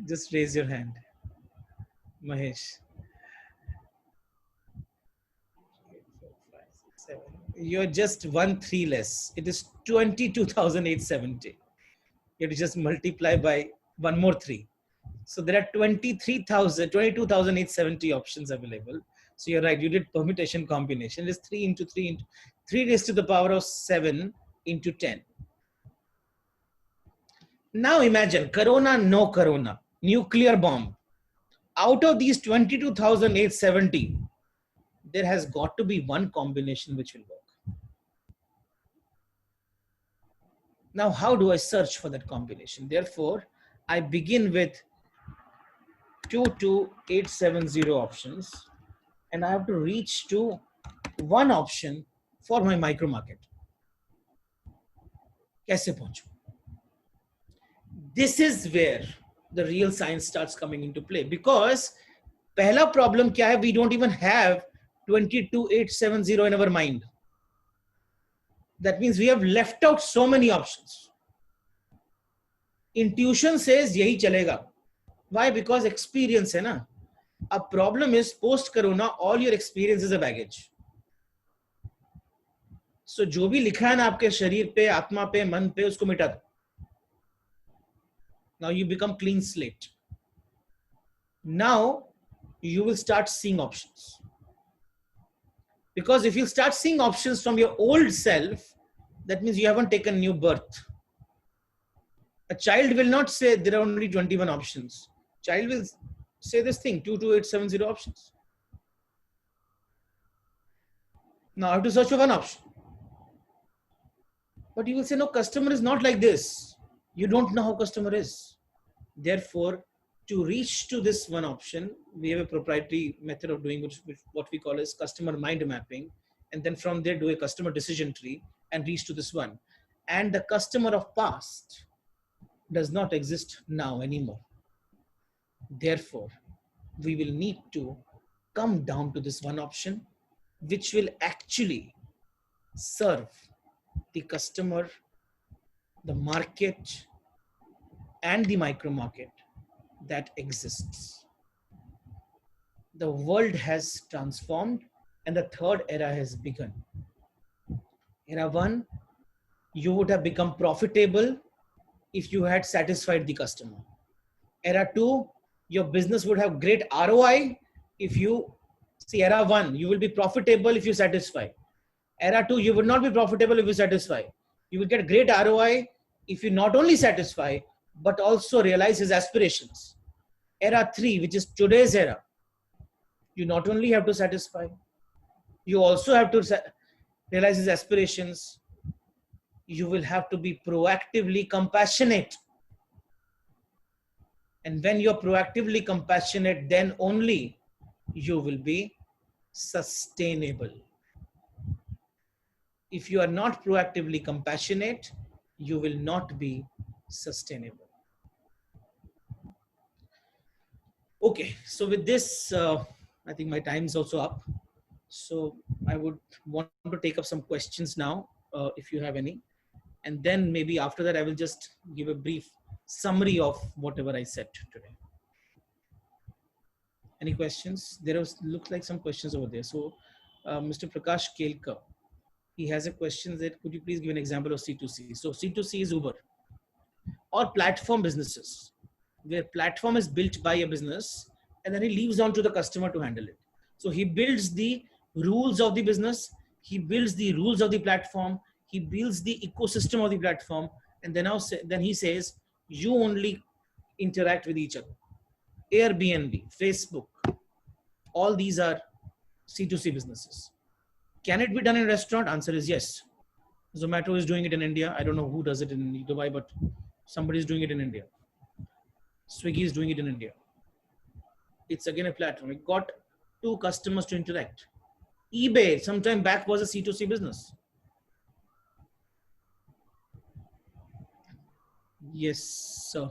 Just raise your hand. Mahesh. You're just 1 3 less. It is 22,870. You have to just multiply by 1 more 3. So there are 22,870 options available. So you're right, you did permutation combination. It is 3 into 3 into 3 raised to the power of 7 into 10. Now imagine Corona, no Corona, nuclear bomb. Out of these 22,870, there has got to be one combination which will work. Now, how do I search for that combination? Therefore, I begin with 22870 options, and I have to reach to one option for my micro market. Kaise pahunchu? This is where the real science starts coming into play, because pehla problem kya hai? We don't even have 22870 in our mind. That means we have left out so many options. Intuition says yahi chalega. Why? Because experience hai na. A problem is post corona, all your experience is a baggage. So जो भी लिखा है ना आपके शरीर पे, आत्मा पे, मन पे, उसको मिटा दो. Now you become clean slate. Now you will start seeing options. Because if you start seeing options from your old self, that means you haven't taken new birth. A child will not say there are only 21 options. Child will say this thing, 22870 options. Now I have to search for one option. But you will say, no, customer is not like this. You don't know how customer is. Therefore, to reach to this one option, we have a proprietary method of doing what we call as customer mind mapping. And then from there, do a customer decision tree and reach to this one. And the customer of past does not exist now anymore. Therefore, we will need to come down to this one option, which will actually serve the customer, the market, and the micro market that exists. The world has transformed and the third era has begun. Era 1, you would have become profitable if you had satisfied the customer. Era 2, your business would have great ROI if you see. Era 1, you will be profitable if you satisfy. Era 2, you would not be profitable if you satisfy. You will get great ROI if you not only satisfy, but also realize his aspirations. Era 3, which is today's era, you not only have to satisfy, you also have to realize his aspirations. You will have to be proactively compassionate. And when you're proactively compassionate, then only you will be sustainable. If you are not proactively compassionate, you will not be sustainable. Okay, so with this, I think my time is also up. So I would want to take up some questions now, if you have any. And then maybe after that, I will just give a brief summary of whatever I said today. Any questions? There looks like some questions over there. So Mr. Prakash Kelkar, he has a question that could you please give an example of C2C? So C2C is Uber or platform businesses, where platform is built by a business and then he leaves on to the customer to handle it. So he builds the rules of the business, he builds the rules of the platform, he builds the ecosystem of the platform, and then he says, you only interact with each other. Airbnb, Facebook, all these are C2C businesses. Can it be done in a restaurant? Answer is yes. Zomato is doing it in India. I don't know who does it in Dubai, but somebody is doing it in India. Swiggy is doing it in India. It's again a platform. It got 2 customers to interact. eBay, sometime back, was a C2C business. Yes, sir.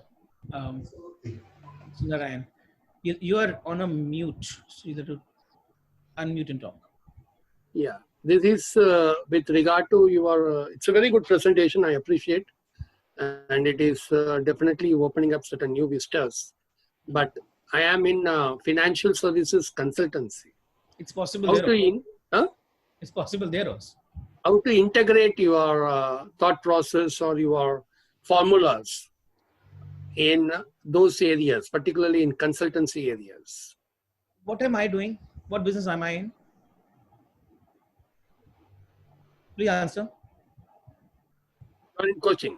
Narayan, you are on a mute. So you have to unmute and talk. Yeah, this is with regard to your, it's a very good presentation, I appreciate. And it is definitely opening up certain new vistas. But I am in financial services consultancy. It's possible there. It's possible there also. How to integrate your thought process or your formulas in those areas, particularly in consultancy areas. What am I doing? What business am I in? Please answer. Or in coaching?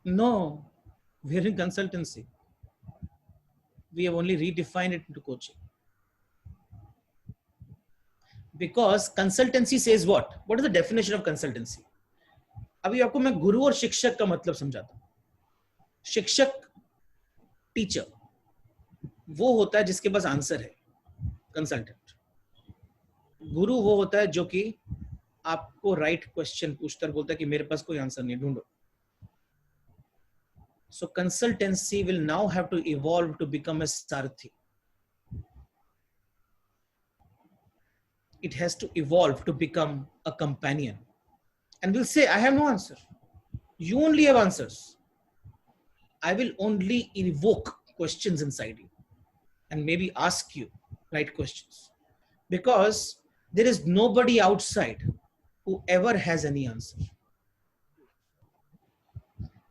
No, we're in consultancy. We have only redefined it into coaching. Because consultancy says what? What is the definition of consultancy? अभी आपको मैं गुरु और शिक्षक का मतलब समझाता हूँ. शिक्षक, टीचर, वो होता है जिसके पास आंसर है. कंसल्टेंट. गुरु वो होता है जो कि आपको राइट क्वेश्चन पूछता है, बोलता है कि मेरे पास कोई आंसर नहीं, ढूंढो. So consultancy will now have to evolve to become a Sarathi. It has to evolve to become a companion. And will say, I have no answer. You only have answers. I will only evoke questions inside you and maybe ask you right questions. Because there is nobody outside who ever has any answer.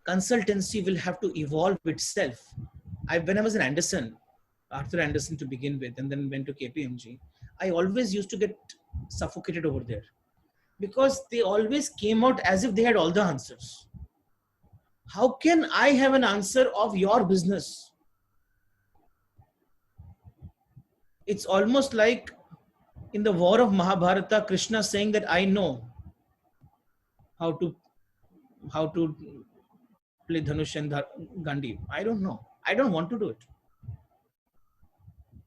Consultancy will have to evolve itself. When I was in Anderson, Arthur Anderson to begin with, and then went to KPMG, I always used to get suffocated over there because they always came out as if they had all the answers. How can I have an answer of your business? It's almost like in the war of Mahabharata, Krishna saying that I know how to play Dhanush and Gandhi. I don't know. I don't want to do it.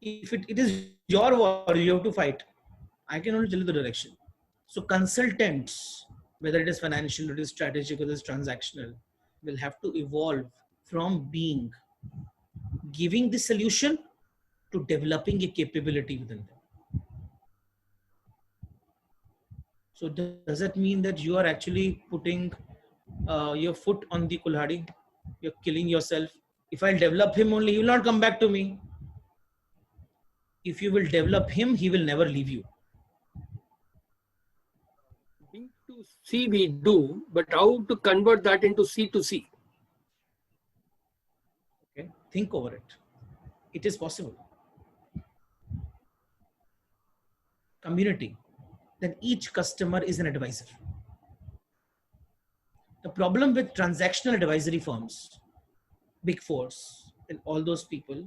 If it is your war, you have to fight. I can only tell you the direction. So consultants, whether it is financial, it is strategic, or it is transactional, will have to evolve from giving the solution to developing a capability within them. So does that mean that you are actually putting your foot on the kulhadi? You're killing yourself. If I develop him only, he will not come back to me. If you will develop him, he will never leave you. B2C we do, but how to convert that into C2C? Okay, think over it. It is possible. Community. Then each customer is an advisor. The problem with transactional advisory firms big fours and all those people,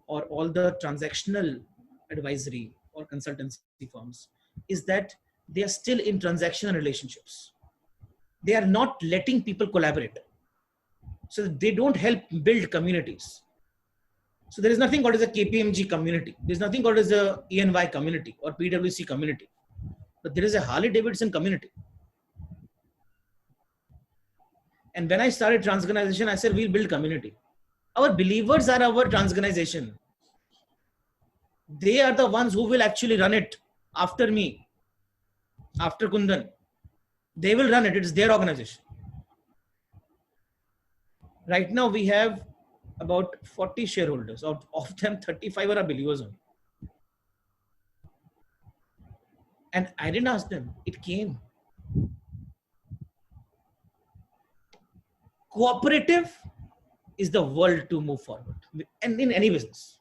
or all the transactional advisory or consultancy firms, is that they are still in transactional relationships. They are not letting people collaborate. So they don't help build communities. So there is nothing called as a KPMG community. There's nothing called as a ENY community or PwC community. But there is a Harley Davidson community. And when I started Transorganization, I said, we'll build community. Our believers are our Transorganization. They are the ones who will actually run it after me, after Kundan. They will run it. It's their organization. Right now, we have about 40 shareholders. Of them, 35 are our believers only. And I didn't ask them. It came. Cooperative is the world to move forward. And in any business.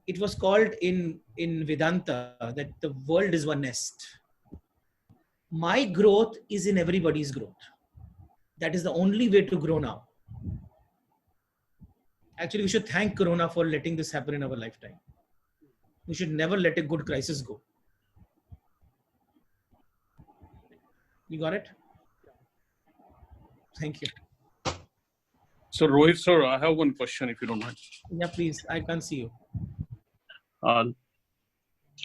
It was called in Vedanta that the world is one nest. My growth is in everybody's growth. That is the only way to grow now. Actually, we should thank Corona for letting this happen in our lifetime. We should never let a good crisis go. You got it? Thank you. So Rohit sir, I have one question if you don't mind. Yeah, please. I can't see you.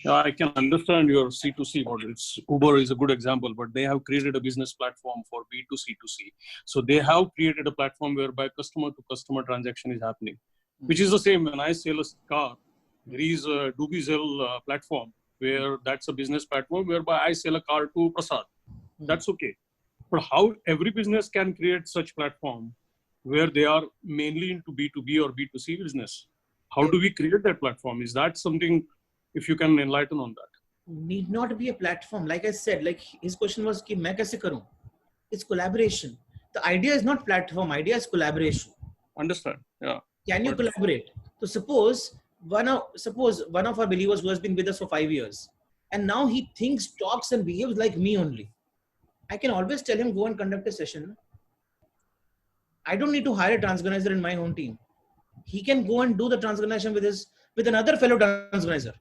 I can understand your C2C model. Uber is a good example, but they have created a business platform for B2C2C. So they have created a platform whereby customer to customer transaction is happening, which is the same when I sell a car. There is a Dubizel platform where that's a business platform whereby I sell a car to Prasad. That's okay. But how every business can create such platform where they are mainly into B2B or B2C business? How do we create that platform? Is that something, if you can enlighten on that? Need not be a platform. Like I said, like his question was, ki main kaise karoon? It's collaboration. The idea is not platform. Idea is collaboration. Understand? Yeah. Can you collaborate? So suppose one of our believers who has been with us for 5 years, and now he thinks, talks, and behaves like me only. I can always tell him, go and conduct a session. I don't need to hire a transorganizer in my own team. He can go and do the transorganization with another fellow transorganizer.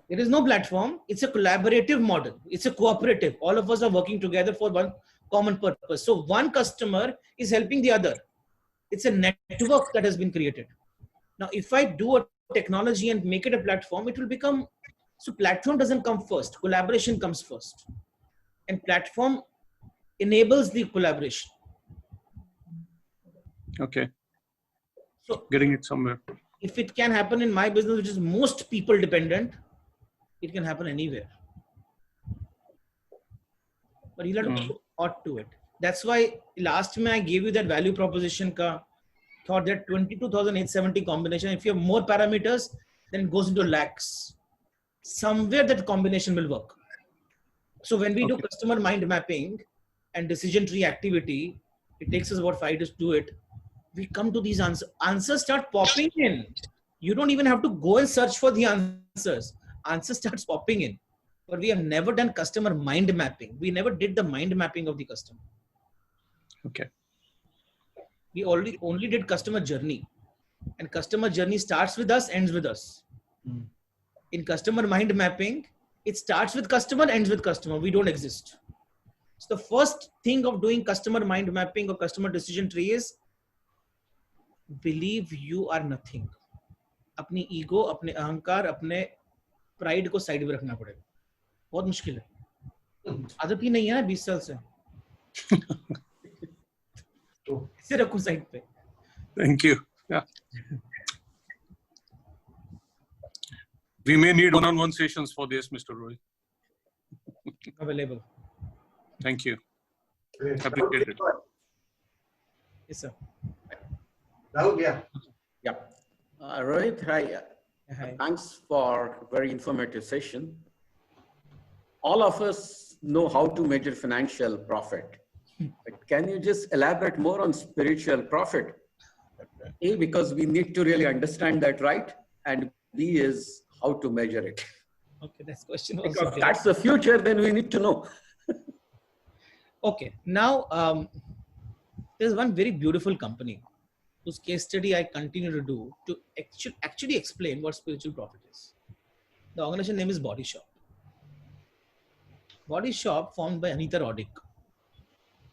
There is no platform. It's a collaborative model. It's a cooperative. All of us are working together for one common purpose. So one customer is helping the other. It's a network that has been created. Now, if I do a technology and make it a platform, it will become, so platform doesn't come first. Collaboration comes first. And platform enables the collaboration. Okay. So getting it somewhere. If it can happen in my business, which is most people dependent, it can happen anywhere. But you'll have to put thought to it. That's why last time I gave you that value proposition thought that 22,870 combination. If you have more parameters, then it goes into lakhs. Somewhere that combination will work. So when we do customer mind mapping and decision tree activity, it takes us about 5 days to do it. We come to these answers. Answers start popping in. You don't even have to go and search for the answers. Answers starts popping in. But we have never done customer mind mapping. We never did the mind mapping of the customer. Okay. We only did customer journey. And customer journey starts with us, ends with us. In customer mind mapping, it starts with customer, ends with customer. We don't exist. So the first thing of doing customer mind mapping or customer decision tree is believe you are nothing. अपनी ego, अपने अहंकार, अपने pride को side में रखना पड़ेगा. बहुत मुश्किल है. आदत ही नहीं है ना 20 साल से. इसे रखो साइड पे. Thank you. Yeah. We may need one-on-one sessions for this, Mr. Roy. Available. Thank you. Appreciate it. Yes, sir. Rahul, yeah. Yeah. Rohit, hi. Thanks for very informative session. All of us know how to measure financial profit. But can you just elaborate more on spiritual profit? A, because we need to really understand that, right? And B is how to measure it. Okay, that's question. Because that's the future, then we need to know. Okay, now There's one very beautiful company whose case study I continue to do to actually explain what spiritual profit is. The organization name is Body Shop. Body Shop, formed by Anita Roddick.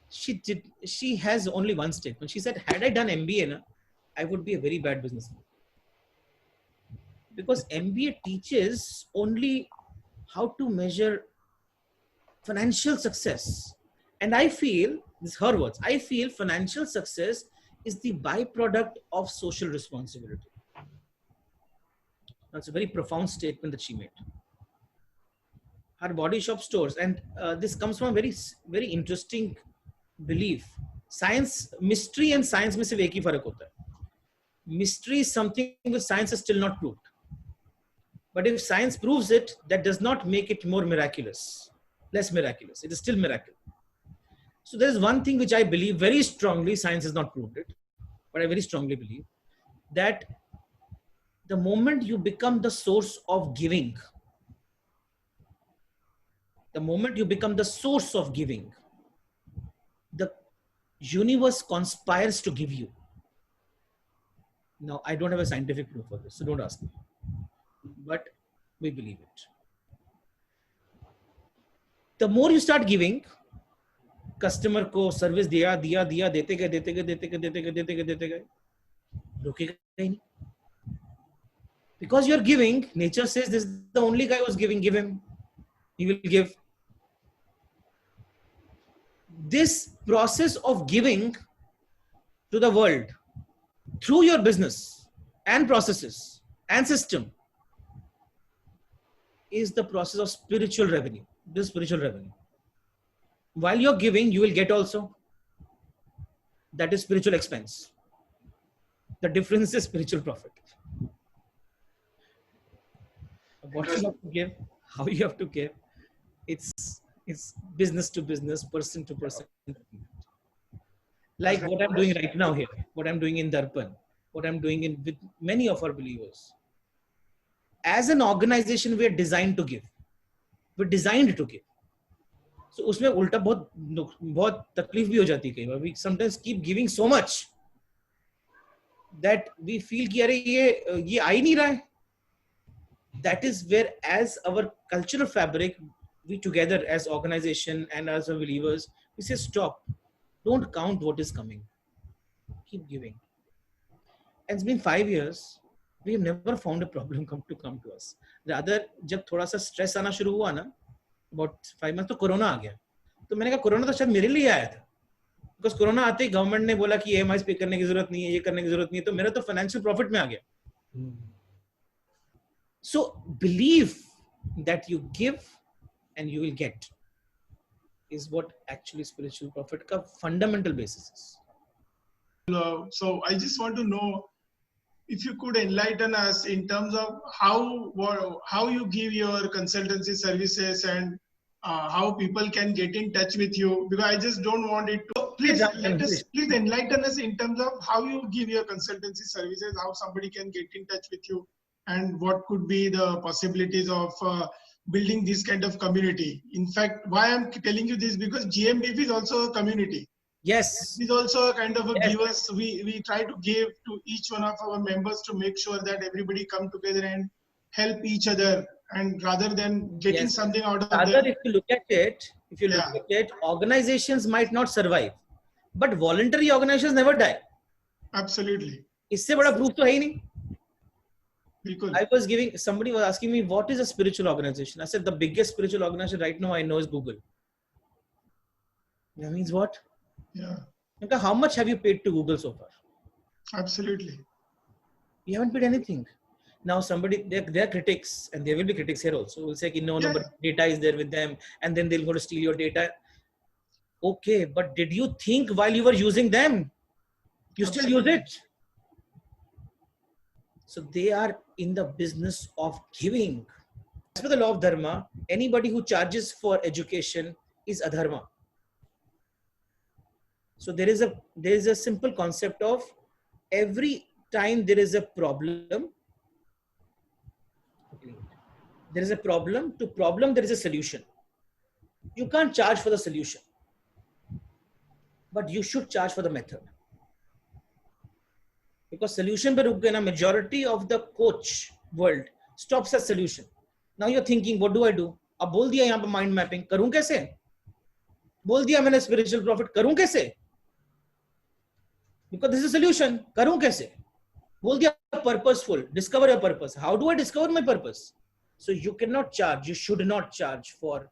She has only one statement. She said, had I done MBA, I would be a very bad businessman. Because MBA teaches only how to measure financial success. And I feel, this is her words, I feel financial success is the byproduct of social responsibility. That's a very profound statement that she made. Her Body Shop stores, and this comes from a very, very interesting belief. Science, mystery and science में सिर्फ एक ही फर्क होता है. Mystery is something which science has still not proved. But if science proves it, that does not make it more miraculous, less miraculous. It is still miracle. So there is one thing which I believe very strongly, science has not proved it, but I very strongly believe that the moment you become the source of giving, the moment you become the source of giving, the universe conspires to give you. Now, I don't have a scientific proof for this, so don't ask me. But we believe it. The more you start giving, customer को service दिया देते गए रुकेगा ही नहीं. Because you're giving, nature says this is the only guy who's giving, give him. He will give. This process of giving to the world through your business and processes and system is the process of spiritual revenue. This spiritual revenue. While you're giving, you will get also. That is spiritual expense. The difference is spiritual profit. What you have to give, how you have to give, it's business to business, person to person. Like what I'm doing right now here, what I'm doing in Darpan, what I'm doing with many of our believers. As an organization, we are designed to give. We're designed to give. So उसमें उल्टा बहुत तकलीफ भी हो जाती है कई बार. We sometimes keep giving so much that we feel कि अरे ये आ ही नहीं रहा है. That is where, as our cultural fabric, we together as organization and as believers, we say stop. Don't count what is coming. Keep giving. And it's been 5 years. We have never found a problem come to us. Rather, जब थोड़ा सा stress आना शुरू हुआ ना, about 5 months तो corona आ गया. तो मैंने कहा कोरोना तो शायद मेरे लिए आया था. Because कोरोना आते ही गवर्नमेंट ने बोला कि EMI पे करने की जरूरत नहीं है, ये करने की जरूरत नहीं है, तो मेरा तो फाइनेंशियल प्रॉफिट में आ गया. So believe that you give and you will get is what actually spiritual profit ka fundamental basis is. So I just want to know if you could enlighten us in terms of how you give your consultancy services and how people can get in touch with you, because I just don't want it to. Please enlighten us in terms of how you give your consultancy services, how somebody can get in touch with you, and what could be the possibilities of building this kind of community. In fact, why I'm telling you this, because GMBF is also a community. Yes. It's also a kind of a givers. We try to give to each one of our members to make sure that everybody come together and help each other, and rather than getting something out of them. If you look at it, organizations might not survive, but voluntary organizations never die. Absolutely. इससे बड़ा proof तो है ही नहीं. I was giving, somebody was asking me, what is a spiritual organization? I said, the biggest spiritual organization right now I know is Google. That means what? Yeah. Okay, how much have you paid to Google so far? Absolutely. You haven't paid anything. Now somebody, there are critics, and there will be critics here also, will say, no, but data is there with them, and then they'll go to steal your data. Okay, but did you think while you were using them, you still use it? So they are in the business of giving. As per the law of dharma, anybody who charges for education is adharma. So there is a simple concept of every time there is a problem, there is a problem. To problem, there is a solution. You can't charge for the solution. but you should charge for the method. Because solution पे रुक गए ना, majority of the coach world stops at solution. Now you're thinking, what do I do? अब बोल दिया यहाँ पे mind mapping, करूँ कैसे? बोल दिया मैंने spiritual profit, करूँ कैसे? Because this is a solution, करूँ कैसे? बोल दिया purposeful, discover your purpose. How do I discover my purpose? So you cannot charge, you should not charge for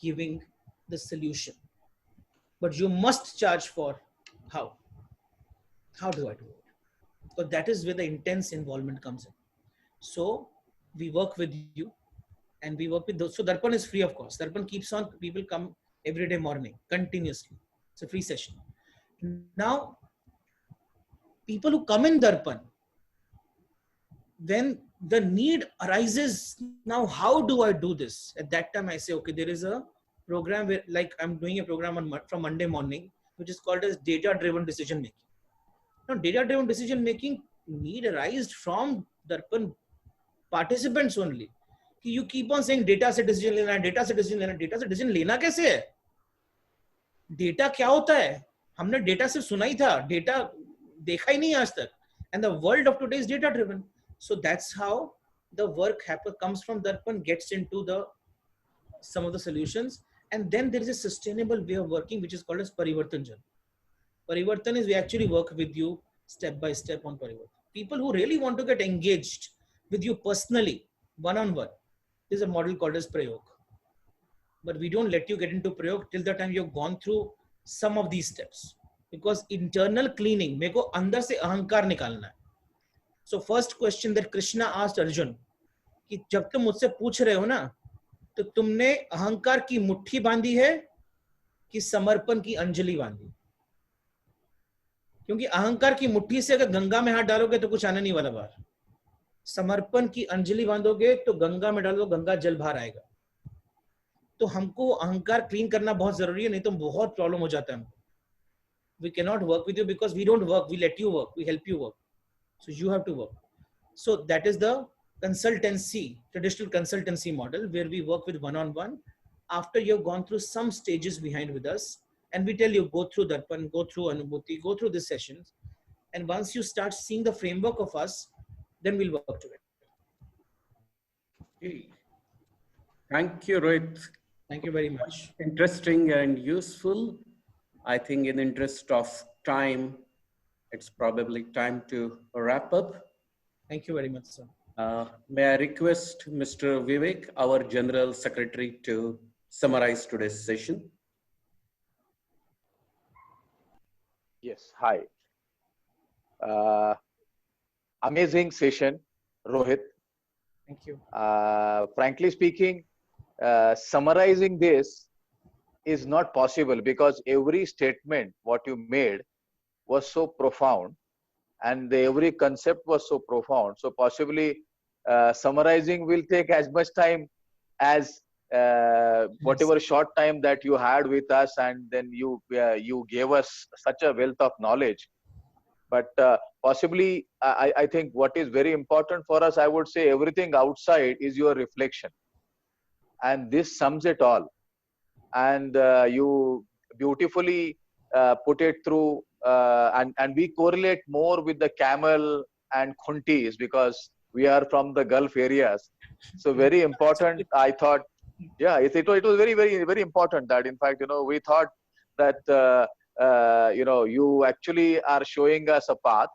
giving the solution, but you must charge for how. How do I do it? So that is where the intense involvement comes in. So we work with you and we work with those. So Darpan is free of cost. Darpan keeps on, people come every day morning, continuously. It's a free session. Now, people who come in Darpan, when the need arises, now how do I do this? At that time I say, okay, there is a program where, like I'm doing a program on from Monday morning, which is called as data-driven decision making. Now, data-driven decision making need arised from Darpan participants only. You keep on saying data से decision लेना है, data से decision लेना है, data से decision लेना कैसे है? Data क्या होता है? हमने data सिर्फ सुना ही था, data देखा ही नहीं आज तक. And the world of today is data-driven. So that's how the work comes from Darpan, gets into some of the solutions, and then there is a sustainable way of working, which is called as Parivartan journey. Parivartan is we actually work with you step by step on Parivartan. People who really want to get engaged with you personally, one-on-one, there's a model called as Prayog. But we don't let you get into Prayog till the time you've gone through some of these steps. Because internal cleaning, मेरे को अंदर से अहंकार निकालना है. So first question that Krishna asked Arjun, कि जब तुम मुझसे पूछ रहे हो ना, तो तुमने अहंकार की मुट्ठी बांधी है कि समर्पण की अंजलि बांधी? क्योंकि अहंकार की मुट्ठी से अगर गंगा में हाथ डालोगे तो कुछ आने नहीं वाला बाहर. समर्पण की अंजलि बांधोगे तो गंगा में डालो, गंगा जल बाहर आएगा. तो हमको अहंकार क्लीन करना बहुत जरूरी है, नहीं तो बहुत प्रॉब्लम हो जाता है हमको. We cannot work with you because we don't work, we let you work, we help you work. So you have to work. So that is the consultancy, traditional consultancy model, where we work with one-on-one after you've gone through some stages behind with us, and we tell you, go through Darpan, go through Anubhuti, go through these sessions. And once you start seeing the framework of us, then we'll work together. Okay. Thank you, Rohit. Thank you very much. Interesting and useful. I think in the interest of time, it's probably time to wrap up. Thank you very much, sir. May I request Mr. Vivek, our General Secretary, to summarize today's session? Yes, hi. Amazing session, Rohit. Thank you. Frankly speaking, summarizing this is not possible because every statement what you made was so profound and every concept was so profound. So possibly summarizing will take as much time as whatever short time that you had with us, and then you gave us such a wealth of knowledge. But possibly, I think what is very important for us, I would say everything outside is your reflection. And this sums it all. And you beautifully put it through, and we correlate more with the camel and khuntis because we are from the Gulf areas. So very important, I thought, yeah, it was very, very, very important that, in fact, we thought that, you actually are showing us a path.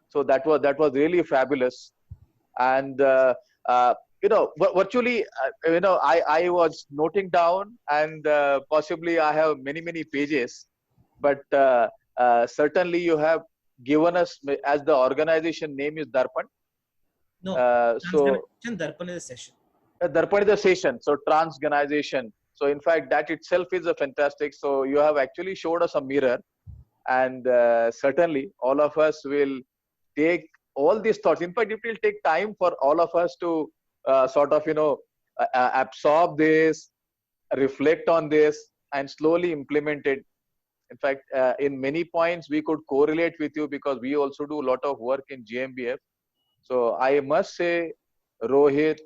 So that was really fabulous. And, virtually, I was noting down, and possibly I have many, many pages, but certainly you have given us, as the organization name is Darpan. No, so Darpan is a session. Darpan is a session, so transorganization. So in fact, that itself is a fantastic. So you have actually showed us a mirror, and certainly all of us will take all these thoughts. In fact, it will take time for all of us to sort of, absorb this, reflect on this, and slowly implement it. In fact, in many points, we could correlate with you because we also do a lot of work in GmbF. So I must say, Rohit,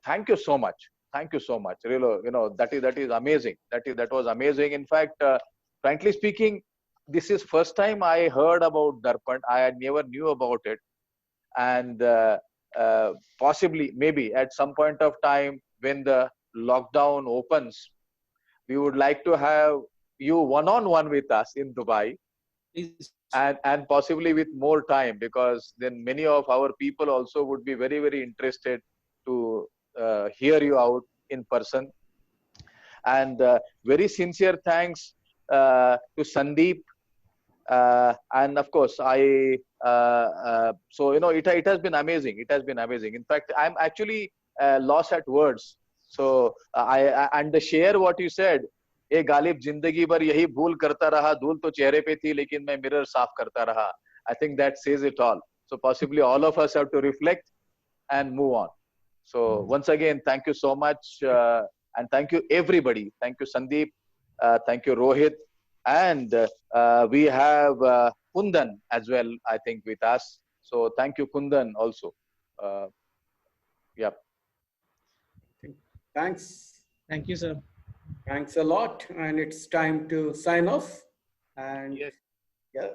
thank you so much. Thank you so much. Really, that is amazing. That was amazing. In fact, frankly speaking, this is first time I heard about Darpan. I never knew about it. And possibly, maybe at some point of time when the lockdown opens, we would like to have you one-on-one with us in Dubai. Please. And possibly with more time, because then many of our people also would be very, very interested to hear you out in person. And very sincere thanks to Sandeep. And of course, so, it has been amazing. It has been amazing. In fact, I'm actually lost at words. So and the share what you said, ए गालिब जिंदगी भर यही भूल करता रहा, धूल तो चेहरे पे थी लेकिन मैं मिरर साफ करता रहा. I think that says it all. So possibly all of us have to reflect and move on. So once again, thank you so much, and thank you everybody. Thank you Sandeep, thank you Rohit, and we have Kundan as well, I think, with us. So thank you Kundan also. Yeah. Thanks. Thank you, sir. Thanks a lot. And it's time to sign off. And Yes. yeah.